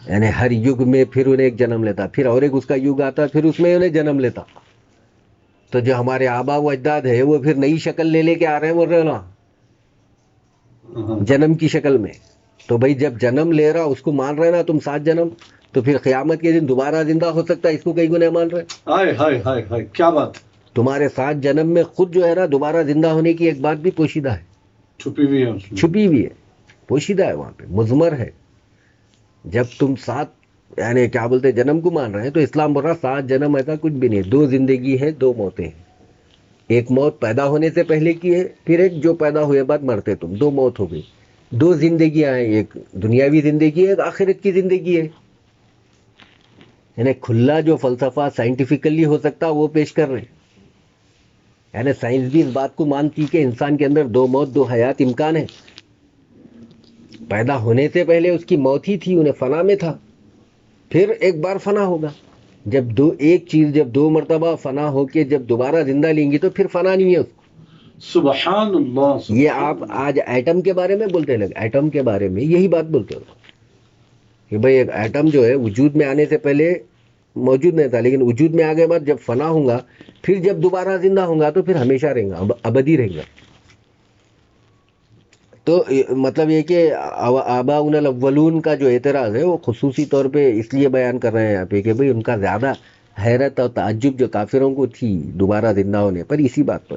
یعنی ہر یگ میں پھر انہیں ایک جنم لیتا، پھر اور ایک اس کا یگ آتا، پھر اس میں انہیں جنم لیتا. تو جو ہمارے آبا و اجداد ہے وہ پھر نئی شکل لے لے کے آ رہے ہیں، بول رہے نا، جنم کی شکل میں. تو بھائی جب جنم لے رہا اس کو مان رہے نا تم 7 جنم، تو پھر قیامت کے دن دوبارہ زندہ ہو سکتا ہے، اس کو کئی گنے مان رہے. ہائے ہائے ہائے ہائے کیا بات، تمہارے 7 جنم میں خود جو ہے نا دوبارہ زندہ ہونے کی ایک بات بھی پوشیدہ ہے، چھپی ہوئی ہے اس میں. چھپی ہوئی ہے، پوشیدہ ہے، وہاں پہ مضمر ہے. جب تم 7 یعنی کیا بولتے جنم کو مان رہے ہیں تو اسلام بول رہا 7 جنم ایسا کچھ بھی نہیں ہے. 2 زندگی ہے، 2 موتیں ہیں. ایک موت پیدا ہونے سے پہلے کی ہے، پھر ایک جو پیدا ہوئے بعد مرتے تم. 2 موت ہو گئی. 2 زندگیاں ہیں، ایک دنیاوی زندگی ہے، ایک آخرت کی زندگی ہے. یعنی کھلا جو فلسفہ سائنٹیفکلی ہو سکتا وہ پیش کر رہے ہیں. یعنی سائنس بھی اس بات کو مانتی کہ انسان کے اندر 2 موت 2 حیات امکان ہے. پیدا ہونے سے پہلے اس کی موت ہی تھی، انہیں فنا میں تھا، پھر ایک بار فنا ہوگا. جب ایک چیز جب 2 مرتبہ فنا ہو کے جب دوبارہ زندہ لیں گی تو پھر فنا نہیں ہے اس کو. سبحان اللہ. یہ آپ آج ایٹم کے بارے میں بولتے لگ، ایٹم کے بارے میں یہی بات بولتے ہو کہ بھئی ایک ایٹم جو ہے وجود میں آنے سے پہلے موجود نہیں تھا، لیکن وجود میں آگے بعد جب فنا ہوں گا، پھر جب دوبارہ زندہ ہوں گا تو پھر ہمیشہ رہیں گا، ابدی رہیں گا. تو مطلب یہ کہ آباؤنا الاولون کا جو اعتراض ہے وہ خصوصی طور پہ اس لیے بیان کر رہے ہیں یہاں پہ کہ بھئی ان کا زیادہ حیرت اور تعجب جو کافروں کو تھی دوبارہ زندہ ہونے پر، اسی بات پر.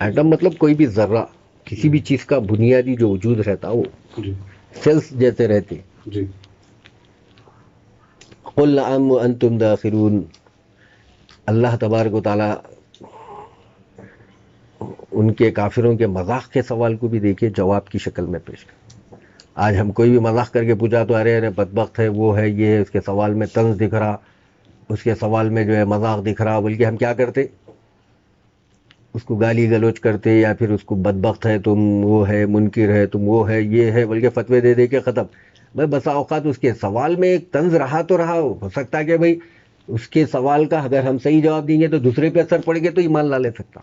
ایٹم مطلب کوئی بھی ذرہ، کسی بھی چیز کا بنیادی جو وجود رہتا وہ جی سیلس جیسے رہتے. جی قل نعم وانتم داخرون. اللہ تبارک و تعالیٰ ان کے کافروں کے مذاق کے سوال کو بھی دیکھے جواب کی شکل میں پیش کر. آج ہم کوئی بھی مذاق کر کے پوچھا تو ارے ارے بدبخت ہے، وہ ہے، یہ ہے، اس کے سوال میں طنز دکھ رہا، اس کے سوال میں جو ہے مذاق دکھ رہا، بلکہ ہم کیا کرتے، اس کو گالی گلوچ کرتے، یا پھر اس کو بدبخت ہے تم، وہ ہے، منکر ہے تم، وہ ہے، یہ ہے، بلکہ فتوے دے دے کے ختم. بھائی بسا اوقات اس کے سوال میں ایک طنز رہا تو رہا، ہو سکتا کہ بھائی اس کے سوال کا اگر ہم صحیح جواب دیں گے تو دوسرے پہ اثر پڑے گا تو ایمان لا لے سکتا.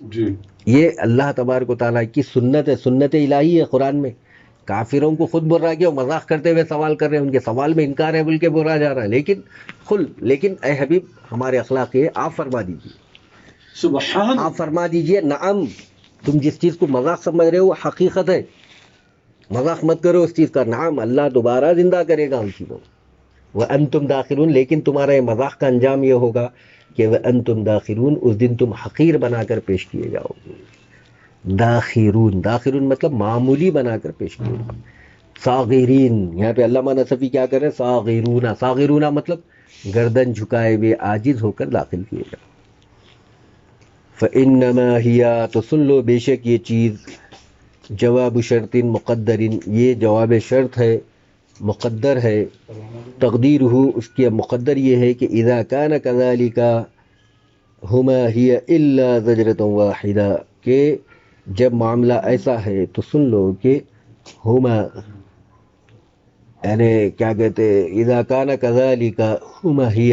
جی یہ اللہ تبارک و تعالیٰ کی سنت ہے، سنت الہی ہے قرآن میں. کافروں کو خود بول رہا ہے کہ وہ مذاق کرتے ہوئے سوال کر رہے ہیں، ان کے سوال میں انکار ہے بول کے بولا جا رہا ہے. لیکن اے حبیب ہمارے اخلاق یہ آپ فرما دیجیے، سبحان آپ فرما دیجئے نعم، تم جس چیز کو مذاق سمجھ رہے ہو وہ حقیقت ہے، مذاق مت کرو اس چیز کا. نعم، اللہ دوبارہ زندہ کرے گا ان چیزوں. وَأَنْتُمْ دَاخِرُونَ، لیکن تمہارا یہ مذاق کا انجام یہ ہوگا کہ وَأَنْتُمْ دَاخِرُونَ، اس دن تم حقیر بنا کر پیش کیے جاؤ گے. داخرون، داخرون مطلب معمولی بنا کر پیش کیے جاؤ. صاغرین، یہاں پہ علامہ نصفی کیا کریں، صاغرون، صاغرون مطلب گردن جھکائے ہوئے عاجز ہو کر داخل کیے جاؤ. فَإِنَّمَا هِيَا، تو سن لو بے شک یہ چیز، جواب شرط مقدر، یہ جواب شرط ہے، مقدر ہے. تقدیر ہو اس کی مقدر یہ ہے کہ اذا کان کذالک ہما ہی الا زجرۃ واحدہ، کہ جب معاملہ ایسا ہے تو سن لو کہ ہما، یعنی کیا کہتے اذا کان کذالک ہما ہی،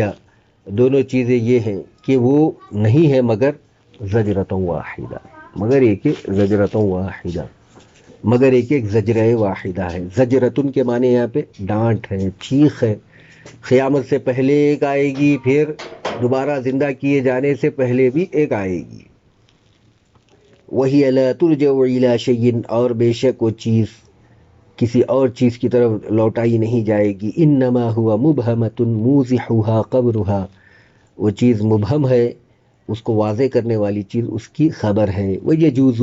دونوں چیزیں یہ ہیں کہ وہ نہیں ہے مگر زجرۃ واحدہ، مگر ایک زجرۃ واحدہ، مگر ایک زجرہ واحدہ ہے. زجرتن کے معنی یہاں پہ ڈانٹ ہے، چیخ ہے. قیامت سے پہلے ایک آئے گی، پھر دوبارہ زندہ کیے جانے سے پہلے بھی ایک آئے گی. وہی لا ترجع الی شیء، اور بے شک وہ چیز کسی اور چیز کی طرف لوٹائی نہیں جائے گی. انما ہوا مبہمۃ موضحها قبرها، وہ چیز مبہم ہے، اس کو واضح کرنے والی چیز اس کی خبر ہے. ویجوز،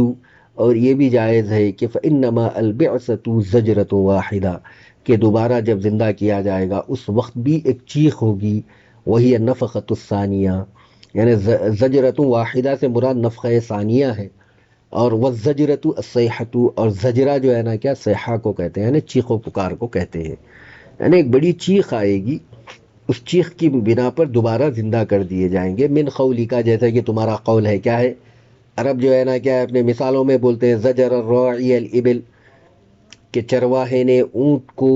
اور یہ بھی جائز ہے کہ فانما البعثۃ زجرۃ واحدہ، کہ دوبارہ جب زندہ کیا جائے گا اس وقت بھی ایک چیخ ہوگی. وہی النفخۃ الثانیہ، یعنی زجرۃ واحدہ سے مراد نفخہ ثانیہ ہے. اور والزجرۃ الصیحۃ، اور زجرہ جو ہے نا کیا، صیحہ کو کہتے ہیں، یعنی چیخ و پکار کو کہتے ہیں. یعنی ایک بڑی چیخ آئے گی، اس چیخ کی بنا پر دوبارہ زندہ کر دیے جائیں گے. من قولک، جیسا کہ تمہارا قول ہے. کیا ہے، عرب جو ہے نا کیا اپنے مثالوں میں بولتے ہیں زجر الراعی الابل، کہ چرواہے نے اونٹ کو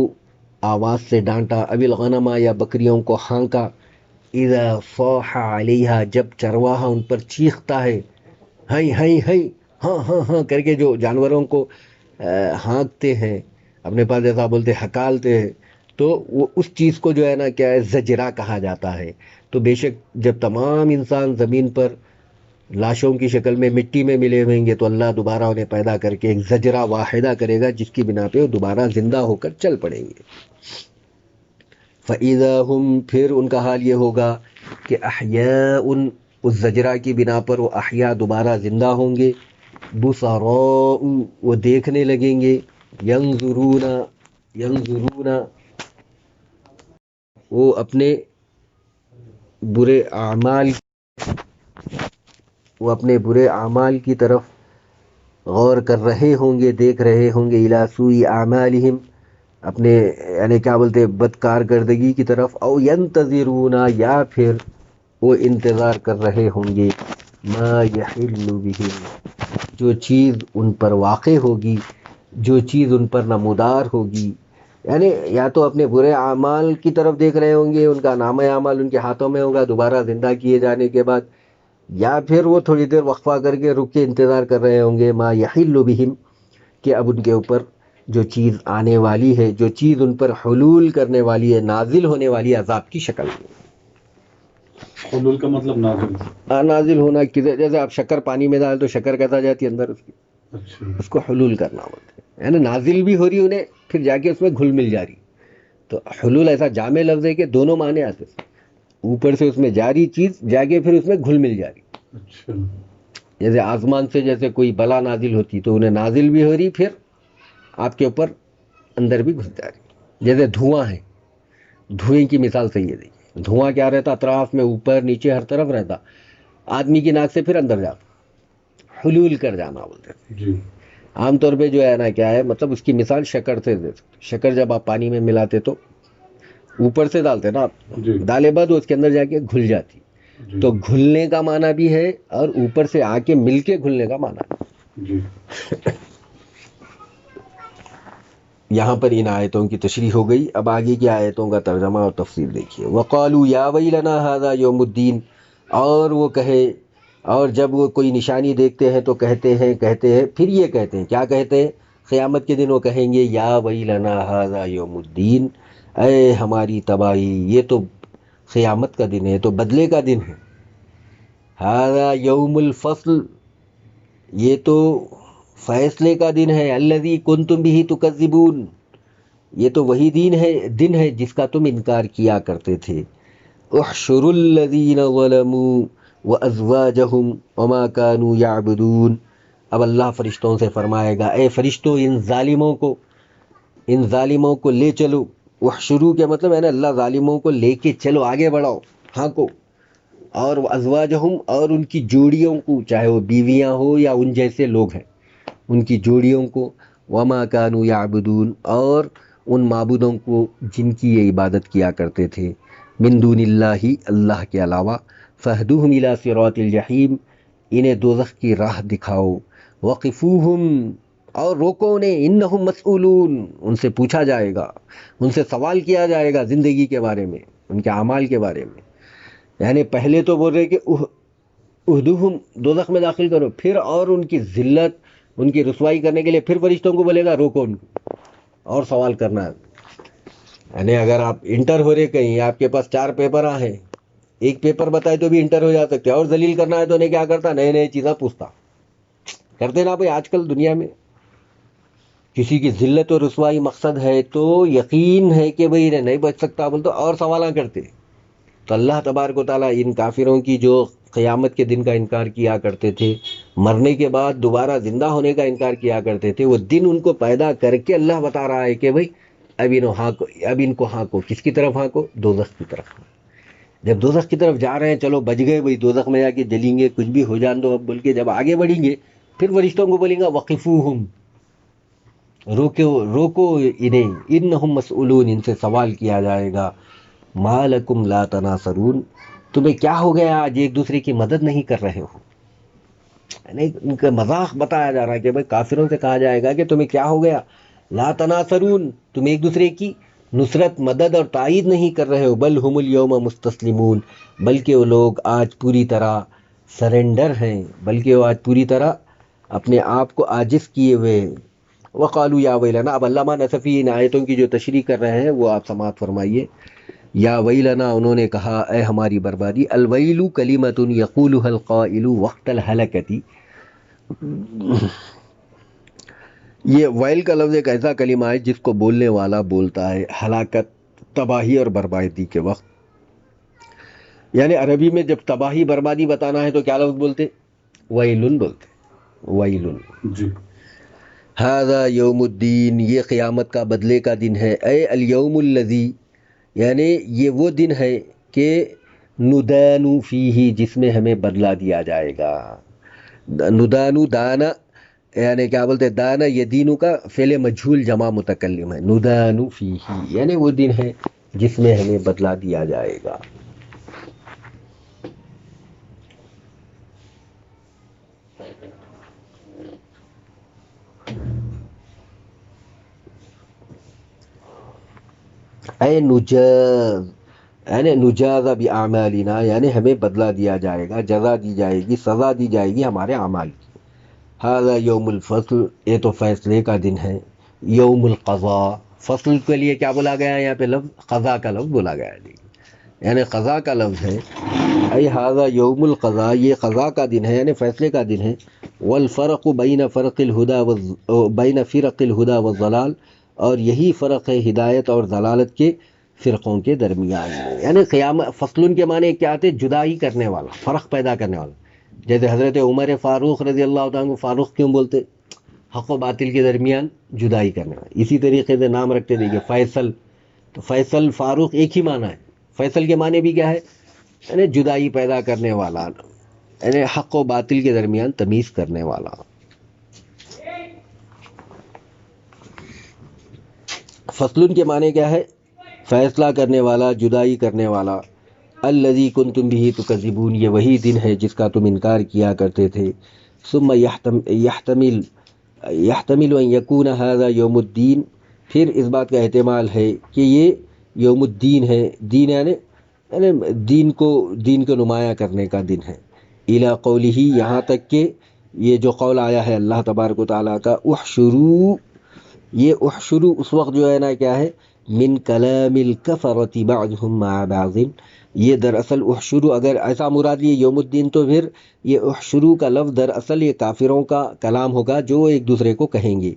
آواز سے ڈانٹا، ابل غنما، یا بکریوں کو ہانکا. اذا صاح علیہا، جب چرواہا ان پر چیختا ہے، ہائی ہائی ہائی، ہاں ہاں ہاں کر کے، جو جانوروں کو ہانکتے ہیں، اپنے پاس جیسا بولتے ہکالتے ہیں، تو وہ اس چیز کو جو ہے نا کیا ہے زجرہ کہا جاتا ہے. تو بے شک جب تمام انسان زمین پر لاشوں کی شکل میں مٹی میں ملے ہوئیں گے تو اللہ دوبارہ انہیں پیدا کر کے ایک زجرہ واحدہ کرے گا، جس کی بنا پہ وہ دوبارہ زندہ ہو کر چل پڑیں گے. فَإِذَا هُمْ، پھر ان کا حال یہ ہوگا کہ احیاء، اس زجرہ کی بنا پر وہ احیاء دوبارہ زندہ ہوں گے. بصراء، وہ دیکھنے لگیں گے. ینظرون، وہ اپنے برے اعمال کی طرف غور کر رہے ہوں گے، دیکھ رہے ہوں گے. الی سوء اعمالہم، اپنے یعنی کیا بولتے بد کارکردگی کی طرف. او ینتظرون، یا پھر وہ انتظار کر رہے ہوں گے. ما یحل بہم، جو چیز ان پر واقع ہوگی، جو چیز ان پر نمودار ہوگی. یعنی یا تو اپنے برے اعمال کی طرف دیکھ رہے ہوں گے، ان کا نامہ اعمال ان کے ہاتھوں میں ہوگا دوبارہ زندہ کیے جانے کے بعد، یا پھر وہ تھوڑی دیر وقفہ کر کے رک کے انتظار کر رہے ہوں گے. ما یحل بہم، کہ اب ان کے اوپر جو چیز آنے والی ہے، جو چیز ان پر حلول کرنے والی ہے، نازل ہونے والی ہے عذاب کی شکل میں. حلول کا مطلب نازل، نازل ہونا، جیسے آپ شکر پانی میں ڈال تو شکر کیسا جاتی ہے اندر اس کی، اچھا اس کو حلول کرنا بولتے ہیں. یعنی نازل بھی ہو رہی انہیں، پھر جا کے اس میں گھل مل جا رہی. تو حلول ایسا جامع لفظ ہے کہ دونوں معنی آتے ہیں، اوپر سے اس میں جاری چیز جا کے پھر اس میں گھل مل جا رہی. اچھا جیسے آسمان سے جیسے کوئی بلا نازل ہوتی تو انہیں نازل بھی ہو رہی، پھر آپ کے اوپر اندر بھی گھس جا رہی. جیسے دھواں ہے، دھوئیں کی مثال صحیح ہے. دیکھیے دھواں کیا رہتا، اطراف میں اوپر نیچے ہر طرف رہتا، آدمی کی ناک سے پھر اندر جاتا، حلول کر جانا بولتے ہیں. جی عام طور پہ جو ہے نا کیا ہے، مطلب اس کی مثال شکر سے دے سکتے. شکر جب آپ پانی میں ملاتے تو اوپر سے ڈالتے نا آپ، جی ڈالے بعد اس کے اندر جا کے گھل جاتی. جی تو گھلنے کا معنی بھی ہے اور اوپر سے آ کے مل کے گھلنے کا معنی ہے. جی یہاں پر ان آیتوں کی تشریح ہو گئی. اب آگے کی آیتوں کا ترجمہ اور تفسیر دیکھیے. وقالوا یا ویلنا ھذا یوم الدین، اور وہ کہے، اور جب وہ کوئی نشانی دیکھتے ہیں تو کہتے ہیں پھر یہ کہتے ہیں، کیا کہتے ہیں؟ قیامت کے دن وہ کہیں گے یا ویلنا ھذا یوم الدین، اے ہماری تباہی، یہ تو قیامت کا دن ہے، تو بدلے کا دن ہے. ھذا یوم الفصل، یہ تو فیصلے کا دن ہے. الذی کنتم بہ تکذبون، یہ تو وہی دن ہے جس کا تم انکار کیا کرتے تھے. احشروا الذین ظلموا وازواجہم وما كانوا یعبدون. اب اللہ فرشتوں سے فرمائے گا، اے فرشتوں ان ظالموں کو لے چلو. احشروا کے مطلب ہے نا اللہ ظالموں کو لے کے چلو، آگے بڑھاؤ، ہاں کو. اور ازواجہم، اور ان کی جوڑیوں کو، چاہے وہ بیویاں ہو یا ان جیسے لوگ ہیں، ان کی جوڑیوں کو. وما كانوا یعبدون، اور ان معبودوں کو جن کی یہ عبادت کیا کرتے تھے، من دون اللہ، اللہ کے علاوہ. فاہدوہم الی صراط الجحیم، انہیں دوزخ کی راہ دکھاؤ. وقفوہم، اور روکو انہیں، انہم مسئولون، ان سے پوچھا جائے گا، ان سے سوال کیا جائے گا زندگی کے بارے میں، ان کے اعمال کے بارے میں. یعنی پہلے تو بول رہے کہ اہدوہم، دوزخ میں داخل کرو، پھر اور ان کی ذلت، ان کی رسوائی کرنے کے لیے پھر فرشتوں کو بولے گا روکو ان کو اور سوال کرنا ہے. یعنی اگر آپ انٹر ہو رہے کہیں، آپ کے پاس 4 پیپر ہیں، ایک پیپر بتائے تو بھی انٹر ہو جا سکتے، اور ذلیل کرنا ہے تو انہیں کیا کرتا، نئے چیزیں پوچھتا. کرتے نا بھائی آج کل دنیا میں کسی کی ذلت و رسوائی مقصد ہے تو یقین ہے کہ بھائی انہیں نہیں بچ سکتا، بول تو اور سوال کرتے. تو اللہ تبارک و تعالیٰ ان کافروں کی جو قیامت کے دن کا انکار کیا کرتے تھے، مرنے کے بعد دوبارہ زندہ ہونے کا انکار کیا کرتے تھے، وہ دن ان کو پیدا کر کے اللہ بتا رہا ہے کہ بھائی اب ان کو ہاں کو، کس کی طرف ہاں کو؟ دوزخ کی طرف. جب دوزخ کی طرف جا رہے ہیں، چلو بچ گئے بھائی، دوزخ میں جا کے جلیں گے، کچھ بھی ہو جان دو اب بول کے جب آگے بڑھیں گے، پھر فرشتوں کو بولیں گا وقفوہم، روکو انہیں، انہم مسئولون، ان سے سوال کیا جائے گا. ما لکم لا تناصرون، تمہیں کیا ہو گیا آج ایک دوسرے کی مدد نہیں کر رہے ہو؟ یعنی ان کا مذاق بتایا جا رہا ہے کہ بھائی کافروں سے کہا جائے گا کہ تمہیں کیا ہو گیا، لا تناصرون، تم ایک دوسرے کی نصرت، مدد اور تائید نہیں کر رہے ہو. بل ہم اليوم مستسلمون، بلکہ وہ لوگ آج پوری طرح سرنڈر ہیں، بلکہ وہ آج پوری طرح اپنے آپ کو عاجز کیے ہوئے. وقالوا یا ویلنا، اب علامہ نصفی ان آیتوں کی جو تشریح کر رہے ہیں وہ آپ سماعت فرمائیے. یا ویلنا، انہوں نے کہا اے ہماری بربادی. الویل کلمۃ یقولها القائل وقت الہلکۃ، یہ ویل کا لفظ ایک ایسا کلمہ ہے جس کو بولنے والا بولتا ہے ہلاکت، تباہی اور بربادی کے وقت. یعنی عربی میں جب تباہی بربادی بتانا ہے تو کیا لفظ بولتے؟ ویلن بولتے، ویلن. جی ھذا یوم الدین، یہ قیامت کا بدلے کا دن ہے. اے الیوم الذی، یعنی یہ وہ دن ہے کہ ندانو فیہ، جس میں ہمیں بدلہ دیا جائے گا. ندانو، دانا، یعنی کیا بولتے، دانا یدینو کا فعل مجھول جمع متکلم ہے. ندانو فیہ یعنی وہ دن ہے جس میں ہمیں بدلہ دیا جائے گا. اے نجاز، یعنی نجاز باعمالنا، یعنی ہمیں بدلہ دیا جائے گا، جزا دی جائے گی، سزا دی جائے گی ہمارے اعمال کی. ھذا یوم الفصل، یہ تو فیصلے کا دن ہے. یوم القضاء، فصل کے لیے کیا بولا گیا ہے یہاں پہ؟ لفظ قضاء کا لفظ بولا گیا ہے، یعنی قضاء کا لفظ ہے. اے ھذا یوم القضاء، یہ قضاء کا دن ہے یعنی فیصلے کا دن ہے. والفرق بین فرق الہدی والضلال، اور یہی فرق ہے ہدایت اور ضلالت کے فرقوں کے درمیان میں. یعنی قیامت، فصل کے معنی کیا آتے؟ جدائی کرنے والا، فرق پیدا کرنے والا. جیسے حضرت عمر فاروق رضی اللہ تعالیٰ کو فاروق کیوں بولتے؟ حق و باطل کے درمیان جدائی کرنے والا. اسی طریقے سے نام رکھتے دیکھیے فیصل، تو فیصل فاروق ایک ہی معنی ہے. فیصل کے معنی بھی کیا ہے؟ یعنی جدائی پیدا کرنے والا، یعنی حق و باطل کے درمیان تمیز کرنے والا. فصل کے معنی کیا ہے؟ فیصلہ کرنے والا، جدائی کرنے والا. الذی کنتم بہ تکذبون، یہ وہی دن ہے جس کا تم انکار کیا کرتے تھے. ثم یحتمل ان یکون ھذا یوم الدین، پھر اس بات کا احتمال ہے کہ یہ یوم الدین ہے. دین یعنی دین کو نمایاں کرنے کا دن ہے. الی قولہ، یہاں تک کہ یہ جو قول آیا ہے اللہ تبارک و تعالیٰ کا، احشروا، یہ احشروا اس وقت جو ہے نا کیا ہے، من کلام الکفرۃ بعضهم مع بعض. یہ دراصل احشروا اگر ایسا مراد یہ یوم الدین، تو پھر یہ احشروا کا لفظ دراصل یہ کافروں کا کلام ہوگا جو ایک دوسرے کو کہیں گے.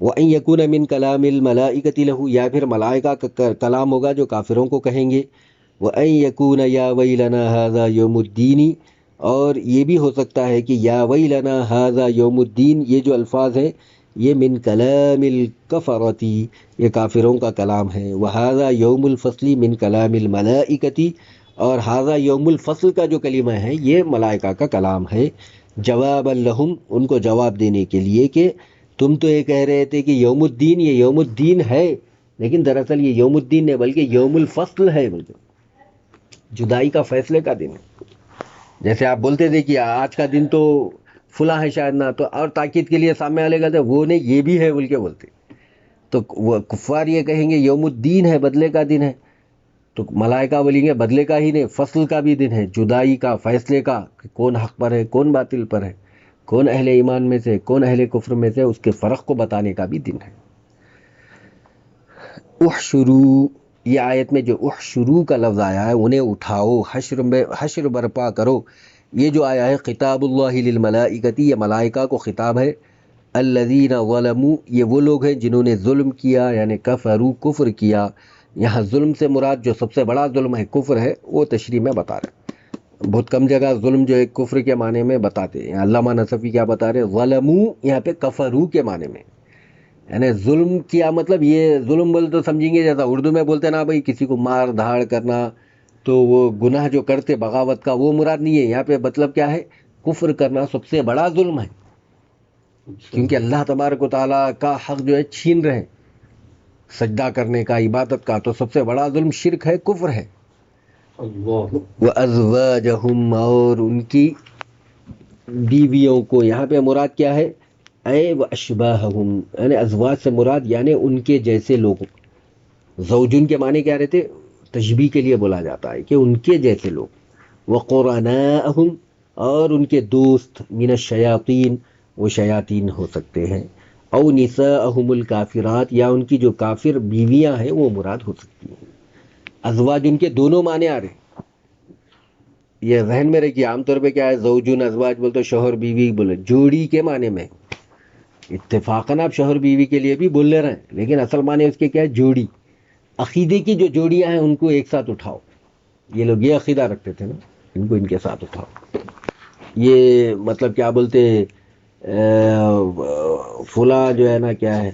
وَأَن يَكُونَ مِن كَلَامِ الْمَلَائِكَةِ لَهُ، یا پھر ملائکہ کا کلام ہوگا جو کافروں کو کہیں گے. وَأَن يَكُونَ يَا وَيْلَنَا هَذَا يَوْمُ الدِّينِ، اور یہ بھی ہو سکتا ہے کہ یا ویلنا ھذا یوم الدین، یہ جو الفاظ ہیں یہ من کلام الکفرۃ، یہ کافروں کا کلام ہے. وھذا یوم الفصل من کلام الملائکۃ، اور ھذا یوم الفصل کا جو کلمہ ہے یہ ملائکہ کا کلام ہے. جوابا لہم، ان کو جواب دینے کے لیے کہ تم تو یہ کہہ رہے تھے کہ یوم الدین، یہ یوم الدین ہے، لیکن دراصل یہ یوم الدین نہیں بلکہ یوم الفصل ہے، بلکہ جدائی کا فیصلے کا دن ہے. جیسے آپ بولتے تھے کہ آج کا دن تو فلاں ہے شاید نہ، تو اور تاکید کے لیے سامنے والے کہتے وہ نہیں یہ بھی ہے بول کے بولتے، تو وہ کفار یہ کہیں گے یوم الدین ہے، بدلے کا دن ہے. تو ملائکہ بولیں گے بدلے کا ہی نہیں، فصل کا بھی دن ہے، جدائی کا، فیصلے کا، کہ کون حق پر ہے کون باطل پر ہے، کون اہل ایمان میں سے کون اہل کفر میں سے، اس کے فرق کو بتانے کا بھی دن ہے. احشروا، یہ آیت میں جو احشروا کا لفظ آیا ہے، انہیں اٹھاؤ، حشر برپا کرو. یہ جو آیا ہے خطاب اللہ للملائکۃ، یہ ملائکہ کو خطاب ہے. الذین ظلموا، یہ وہ لوگ ہیں جنہوں نے ظلم کیا، یعنی کفروا، کفر کیا. یہاں ظلم سے مراد جو سب سے بڑا ظلم ہے کفر ہے، وہ تشریح میں بتا رہے ہیں. بہت کم جگہ ظلم جو ہے کفر کے معنی میں بتاتے ہیں. علامہ نصفی کیا بتا رہے ہیں؟ ظلموا یہاں پہ کفروا کے معنی میں، یعنی ظلم کیا. مطلب یہ ظلم بول تو سمجھیں گے جیسا اردو میں بولتے نا بھائی کسی کو مار دھاڑ کرنا، تو وہ گناہ جو کرتے بغاوت کا، وہ مراد نہیں ہے یہاں پہ. مطلب کیا ہے؟ کفر کرنا سب سے بڑا ظلم ہے، کیونکہ اللہ تبارک و تعالیٰ کا حق جو ہے چھین رہے ہیں، سجدہ کرنے کا، عبادت کا. تو سب سے بڑا ظلم شرک ہے، کفر ہے. اللہ. وَأَزْوَاجَهُمْ، اور ان کی بیویوں کو. یہاں پہ مراد کیا ہے؟ اے وَأَشْبَاهَهُمْ، یعنی ازواج سے مراد یعنی ان کے جیسے لوگوں. زوجن کے معنی کیا رہتے؟ تشبیہ کے لیے بولا جاتا ہے کہ ان کے جیسے لوگ. وَقُرَنَاءَهُمْ، اور ان کے دوست. مِنَ الشَّيَاطِينِ، وہ شیاطین ہو سکتے ہیں. او نساءہم الکافرات، یا ان کی جو کافر بیویاں ہیں وہ مراد ہو سکتی ہیں. ازواج ان کے دونوں معنی آ رہے ہیں، یہ ذہن میں رکھیے. عام طور پہ کیا ہے زوجن ازواج بولتے شوہر بیوی بولے، جوڑی کے معنی میں. اتفاقاً آپ شوہر بیوی کے لیے بھی بول لے رہے ہیں، لیکن اصل معنی اس کے کیا ہے؟ جوڑی. عقیدے کی جو جوڑیاں ہیں ان کو ایک ساتھ اٹھاؤ. یہ لوگ یہ عقیدہ رکھتے تھے نا، ان کو ان کے ساتھ اٹھاؤ. یہ مطلب کیا بولتے فلاں جو ہے نا کیا ہے،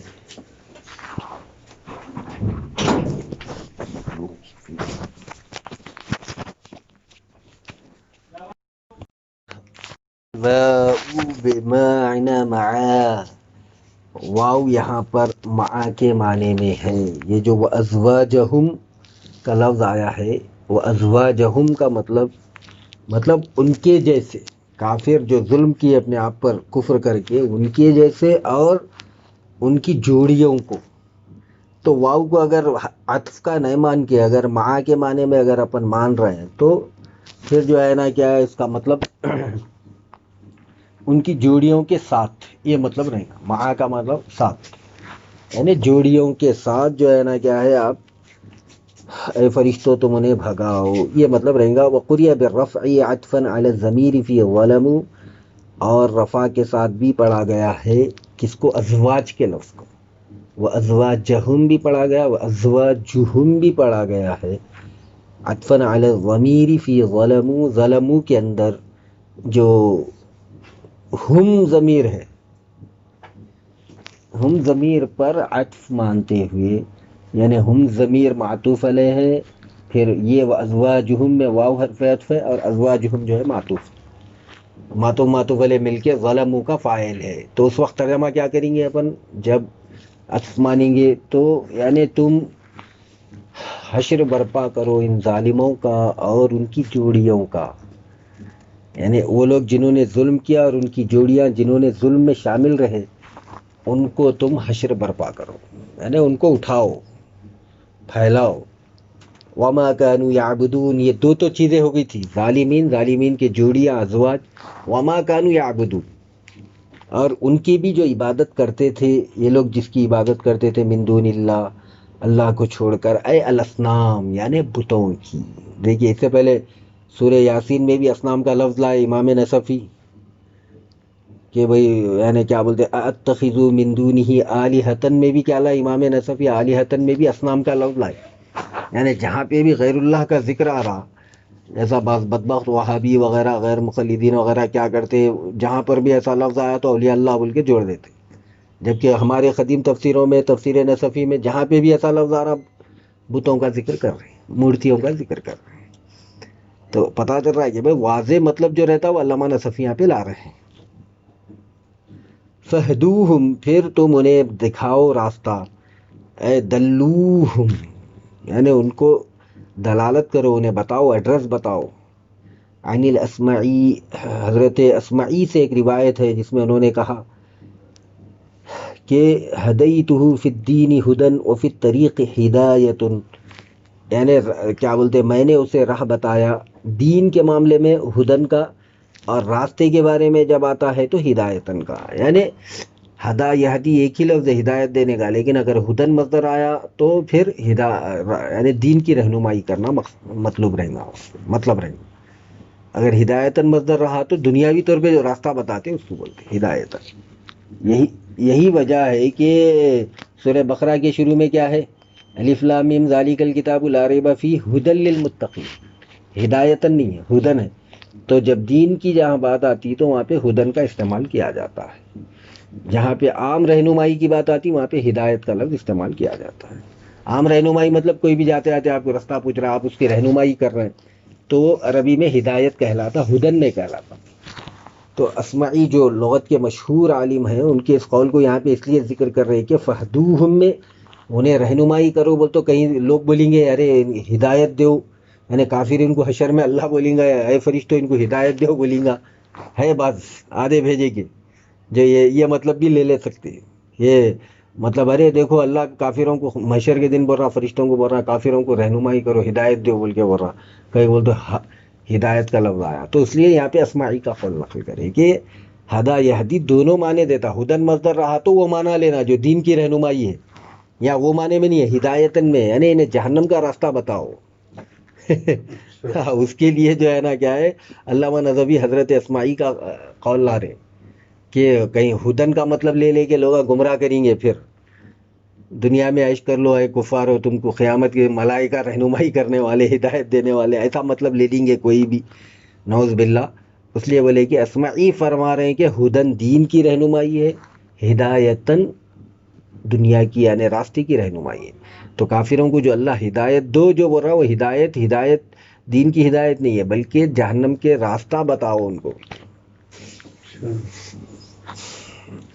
بمعنی معا، واو یہاں پر معا کے معنی میں ہے. یہ جو وَأَزْوَاجَهُمْ کا لفظ آیا ہے، وَأَزْوَاجَهُمْ کا مطلب ان کے جیسے کافر جو ظلم کیے اپنے آپ پر کفر کر کے، ان کے جیسے اور ان کی جوڑیوں کو. تو واو کو اگر عطف کا نہیں مان کے اگر معا کے معنی میں اگر اپن مان رہے ہیں، تو پھر جو ہے نا کیا ہے اس کا مطلب ان کی جوڑیوں کے ساتھ، یہ مطلب رہے گا. معا کا مطلب ساتھ، یعنی جوڑیوں کے ساتھ جو ہے نا کیا ہے آپ اے فرشتوں تم انہیں بھگاؤ، یہ مطلب رہے گا. وقریہ بالرفع عطفا علی الضمیر فی ظلموا، اور رفع کے ساتھ بھی پڑھا گیا ہے کس کو؟ ازواج کے لفظ کو. وازواجہم بھی پڑھا گیا، وازواجہم بھی پڑھا گیا ہے. عطفا علی الضمیر فی ظلموا، ظلموا کے اندر جو ہم ضمیر ہے، ہم ضمیر پر عطف مانتے ہوئے، یعنی ہم ضمیر معطوف علیہ ہے، پھر یہ ازواجہم میں واو حرف عطف ہے، اور ازواجہم جو ہے معطوف معطوف علیہ مل کے ظلموا کا فاعل ہے. تو اس وقت ترجمہ کیا کریں گے اپن جب عطف مانیں گے؟ تو یعنی تم حشر برپا کرو ان ظالموں کا اور ان کی جوڑیوں کا، یعنی وہ لوگ جنہوں نے ظلم کیا اور ان کی جوڑیاں جنہوں نے ظلم میں شامل رہے، ان کو تم حشر برپا کرو، یعنی ان کو اٹھاؤ، پھیلاؤ. وما کانوا یعبدون، یہ دو تو چیزیں ہو گئی تھی، ظالمین کے جوڑیاں ازواج، وما کانوا یعبدون، اور ان کی بھی جو عبادت کرتے تھے یہ لوگ، جس کی عبادت کرتے تھے من دون اللہ، اللہ کو چھوڑ کر، اے الاسنام یعنی بتوں کی. دیکھیے اس سے پہلے سورہ یاسین میں بھی اسنام کا لفظ لائے امام نصفی کہ بھئی یعنی کیا بولتے اتخذوا من دونہ آلہۃ، میں بھی کیا لائے امام نصفی، آلہۃ میں بھی اسنام کا لفظ لائے. یعنی جہاں پہ بھی غیر اللہ کا ذکر آ رہا، ایسا بعض بدبخت وہابی وغیرہ غیر مقلدین وغیرہ کیا کرتے، جہاں پر بھی ایسا لفظ آیا تو اولیاء اللہ بول کے جوڑ دیتے. جبکہ ہمارے قدیم تفسیروں میں، تفسیر نصفی میں، جہاں پہ بھی ایسا لفظ آ رہا بتوں کا ذکر کر رہے ہیں، مورتیوں کا ذکر کر رہے ہیں. تو پتہ چل رہا ہے کہ بھائی واضح مطلب جو رہتا ہے وہ علامہ نصفی یہاں پہ لا رہے ہیں. فہدوہم، پھر تم انہیں دکھاؤ راستہ، اے دلوہم یعنی ان کو دلالت کرو، انہیں بتاؤ، ایڈریس بتاؤ. عن الاسمعی، حضرت اسمعی سے ایک روایت ہے جس میں انہوں نے کہا کہ ہدیتہ فی الدین ہدن وفی الطریق ہدایت، یعنی کیا بولتے میں نے اسے راہ بتایا دین کے معاملے میں ہدن کا، اور راستے کے بارے میں جب آتا ہے تو ہدایتن کا. یعنی ہدا یہدی ایک ہی لفظ ہے ہدایت دینے کا، لیکن اگر ہدن مصدر آیا تو پھر یعنی دین کی رہنمائی کرنا مطلب رہے گا. اگر ہدایتن مصدر رہا تو دنیاوی طور پہ جو راستہ بتاتے اس کو بولتے ہدایتن. یہی وجہ ہے کہ سورہ بقرہ کے شروع میں کیا ہے، الف لام میم ذالک الکتاب لا ریب فیہ ھدی للمتقین، ہدایتن نہیں ہے، ہدن ہے. تو جب دین کی جہاں بات آتی تو وہاں پہ ہدن کا استعمال کیا جاتا ہے، جہاں پہ عام رہنمائی کی بات آتی وہاں پہ ہدایت کا لفظ استعمال کیا جاتا ہے. عام رہنمائی مطلب کوئی بھی جاتے آتے آپ کو راستہ پوچھ رہا، آپ اس کی رہنمائی کر رہے ہیں، تو عربی میں ہدایت کہلاتا، ہدن نہیں کہلاتا. تو اسمعی جو لغت کے مشہور عالم ہیں ان کے اس قول کو یہاں پہ اس لیے ذکر کر رہے ہیں کہ فہدوہم میں انہیں رہنمائی کرو. بول تو کہیں لوگ بولیں گے ارے ہدایت دو، یعنی کافر ان کو حشر میں اللہ بولیں گا اے فرشتوں ان کو ہدایت دو بولیں گا، ہے بعض آدھے بھیجے کے جو یہ مطلب بھی لے سکتے ہیں. یہ مطلب ارے دیکھو اللہ کافروں کو محشر کے دن بول رہا، فرشتوں کو بول رہا کافروں کو رہنمائی کرو، ہدایت دو بول کے بول رہا. کہیں بول تو ہدایت کا لفظ آیا، تو اس لیے یہاں پہ اسمعی کا قول نقل کرے کہ ہدا یہدی دونوں معنی دیتا. ہدن مصدر رہا تو وہ معنی لینا جو دین کی رہنمائی ہے، یا وہ معنی میں نہیں ہے ہدایتن میں یعنی انہیں جہنم کا راستہ بتاؤ. اس کے لیے جو ہے نا کیا ہے، علامہ نظوی حضرت اسمعی کا قول لا رہے کہ کہیں ہدن کا مطلب لے کے لوگ گمراہ کریں گے، پھر دنیا میں عیش کر لو اے کفار ہو، تم کو قیامت کے ملائکہ رہنمائی کرنے والے، ہدایت دینے والے، ایسا مطلب لے لیں گے کوئی بھی، نعوذ باللہ. اس لیے بولے کہ اسمعی فرما رہے ہیں کہ ہدن دین کی رہنمائی ہے، ہدایتن دنیا کی یعنی راستے کی رہنمائی ہے. تو کافروں کو جو اللہ ہدایت دو جو بول رہا وہ ہدایت دین کی ہدایت نہیں ہے، بلکہ جہنم کے راستہ بتاؤ ان کو.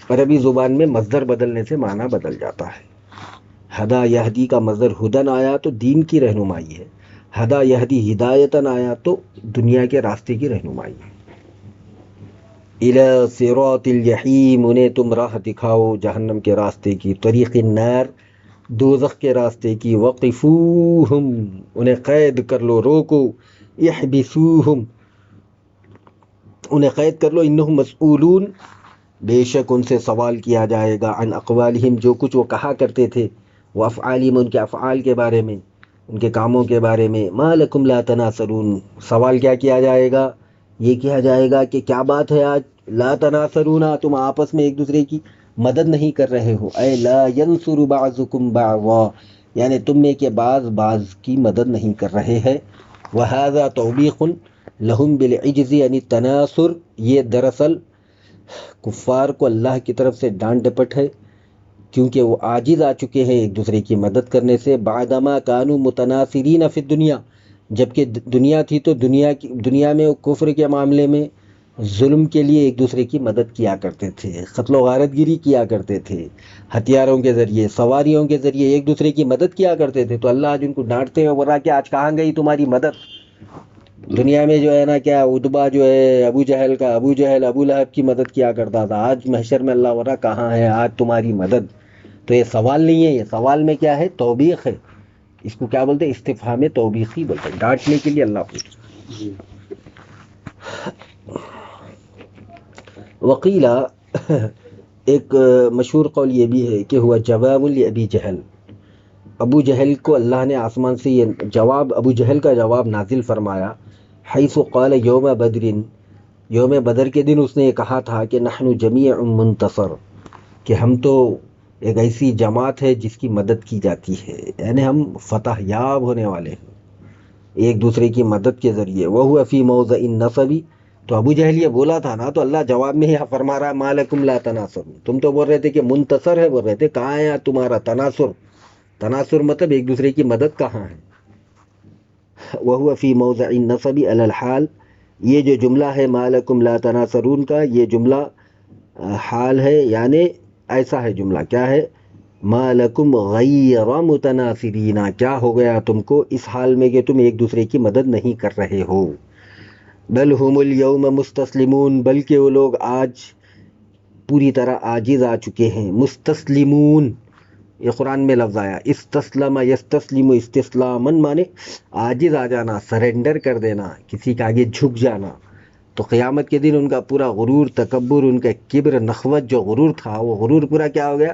عربی زبان میں مصدر بدلنے سے معنی بدل جاتا ہے. ہدا یہدی کا مصدر ہدن آیا تو دین کی رہنمائی ہے، ہدا یہدی ہدایتن آیا تو دنیا کے راستے کی رہنمائی ہے. الی صراط الجحیم، انہیں تم راہ دکھاؤ جہنم کے راستے کی، طریق النار دوزخ کے راستے کی. وقفوہم، انہیں قید کر لو، روکو. احبسوہم، انہیں قید کر لو. انہم مسئولون، بے شک ان سے سوال کیا جائے گا. عن اقوالہم، جو کچھ وہ کہا کرتے تھے، وافعالہم، ان کے افعال کے بارے میں، ان کے کاموں کے بارے میں. ما لکم لا تناصرون، سوال کیا کیا جائے گا؟ یہ کیا جائے گا کہ کیا بات ہے آج لا تناصرون، تم آپس میں ایک دوسرے کی مدد نہیں کر رہے ہو. اے لا ینصر بعضکم بعضا، یعنی تم میں کے بعض کی مدد نہیں کر رہے ہیں. وہذا توبیخ، لہم بالعجز یعنی تناصر، یہ دراصل کفار کو اللہ کی طرف سے ڈانٹ ڈپٹ ہے، کیونکہ وہ عاجز آ چکے ہیں ایک دوسرے کی مدد کرنے سے، بعدما کانوا متناصرین فی الدنیا، جبکہ دنیا تھی تو دنیا میں وہ کفر کے معاملے میں ظلم کے لیے ایک دوسرے کی مدد کیا کرتے تھے، قتل و غارت گیری کیا کرتے تھے، ہتھیاروں کے ذریعے، سواریوں کے ذریعے ایک دوسرے کی مدد کیا کرتے تھے، تو اللہ آج ان کو ڈانٹتے ہیں، بول رہا کہ آج کہاں گئی تمہاری مدد؟ دنیا میں جو ہے نا کیا اتبا جو ہے ابو جہل ابو لہب کی مدد کیا کرتا تھا، آج محشر میں اللہ ورا کہاں ہے آج تمہاری مدد؟ تو یہ سوال نہیں ہے، یہ سوال میں کیا ہے؟ توبیخ ہے، اس کو کیا بولتے ہیں؟ استفہام توبیخی بولتے ہیں، ڈانٹنے کے لیے اللہ پوچھ۔ وقیلا ایک مشہور قول یہ بھی ہے کہ ہوا جواب لابی جہل، ابو جہل کو اللہ نے آسمان سے یہ جواب، ابو جہل کا جواب نازل فرمایا، حیث قال یوم بدر، یوم بدر کے دن اس نے یہ کہا تھا کہ نحن جمیع منتصر، کہ ہم تو ایک ایسی جماعت ہے جس کی مدد کی جاتی ہے، یعنی ہم فتح یاب ہونے والے ہیں ایک دوسرے کی مدد کے ذریعے۔ وہو فی موضع النصب، تو ابو جہل یہ بولا تھا نا، تو اللہ جواب میں ہی فرما رہا ہے ما لکم لا تناصرون، تم تو بول رہے تھے کہ منتصر ہے، بول رہے تھے کہاں ہے تمہارا تناصر؟ تناصر مطلب ایک دوسرے کی مدد کہاں ہے؟ وہو فی موضع النصب علی الحال، یہ جو جملہ ہے ما لکم لا تناصرون کا، یہ جملہ حال ہے، یعنی ایسا ہے جملہ، کیا ہے؟ ما لکم غیر متناصرین، کیا ہو گیا تم کو اس حال میں کہ تم ایک دوسرے کی مدد نہیں کر رہے ہو؟ بل ہم الیوم مستسلمون، بلکہ وہ لوگ آج پوری طرح عاجز آ چکے ہیں، مستسلمون، یہ قرآن میں لفظ آیا، استسلم یستسلم استسلامن، مانے عاجز آ جانا، سرنڈر کر دینا، کسی کے آگے جھک جانا۔ تو قیامت کے دن ان کا پورا غرور، تکبر، ان کا کبر، نخوت جو غرور تھا، وہ غرور پورا کیا ہو گیا؟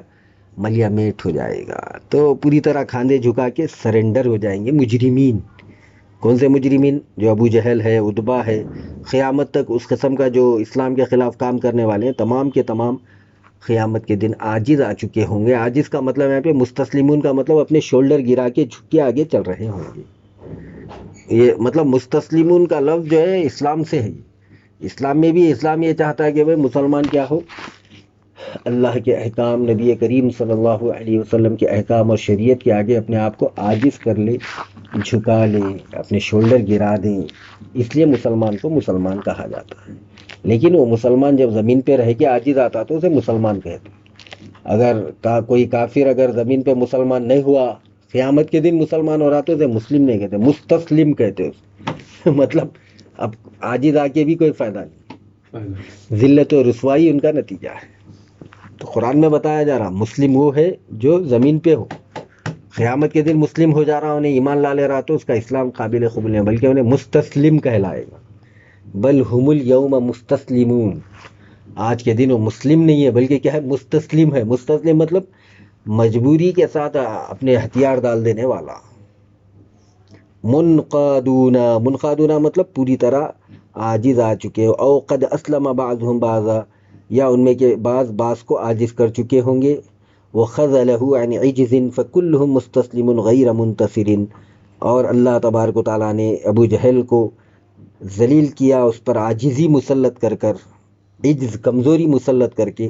ملیا میٹ ہو جائے گا، تو پوری طرح کھاندے جھکا کے سرنڈر ہو جائیں گے مجرمین۔ کون سے مجرمین؟ جو ابو جہل ہے، اتبا ہے، قیامت تک اس قسم کا جو اسلام کے خلاف کام کرنے والے ہیں، تمام کے تمام قیامت کے دن عاجز آ چکے ہوں گے۔ عاجز کا مطلب یہاں پہ مستسلمون کا مطلب اپنے شولڈر گرا کے جھک کے آگے چل رہے ہوں گے۔ یہ مطلب مستسلمون کا لفظ جو ہے اسلام سے ہے، اسلام میں بھی اسلام یہ چاہتا ہے کہ بھائی مسلمان کیا ہو؟ اللہ کے احکام، نبی کریم صلی اللہ علیہ وسلم کے احکام اور شریعت کے آگے اپنے آپ کو عاجز کر لے، جھکا لے، اپنے شولڈر گرا دیں، اس لیے مسلمان کو مسلمان کہا جاتا ہے۔ لیکن وہ مسلمان جب زمین پہ رہ کے عاجز آتا تو اسے مسلمان کہتے۔ اگر کوئی کافر اگر زمین پہ مسلمان نہیں ہوا، قیامت کے دن مسلمان ہو رہا تو اسے مسلم نہیں کہتے، مستسلم کہتے اسے۔ مطلب اب عاجز آ کے بھی کوئی فائدہ نہیں، ذلت و رسوائی ان کا نتیجہ ہے۔ تو قرآن میں بتایا جا رہا مسلم وہ ہے جو زمین پہ ہو، قیامت کے دن مسلم ہو جا رہا، انہیں ایمان لا لے رہا تو اس کا اسلام قابل قبول نہیں، بلکہ انہیں مستسلم کہلائے گا۔ بل ہم الیوم مستسلمون، آج کے دن وہ مسلم نہیں ہے بلکہ کیا ہے؟ مستسلم ہے۔ مستسلم مطلب مجبوری کے ساتھ اپنے ہتھیار ڈال دینے والا۔ منقادون، منقادون مطلب پوری طرح عاجز آ چکے ہو، او قد اسلم بعضهم بعضا، یا ان میں کے بعض کو عاجز کر چکے ہوں گے۔ وخذلہ عن عجز فکلہم مستسلم غیر منتصر، اور اللہ تبارک و تعالیٰ نے ابو جہل کو ذلیل کیا، اس پر عاجزی مسلط کر کر، عجز کمزوری مسلط کر کے،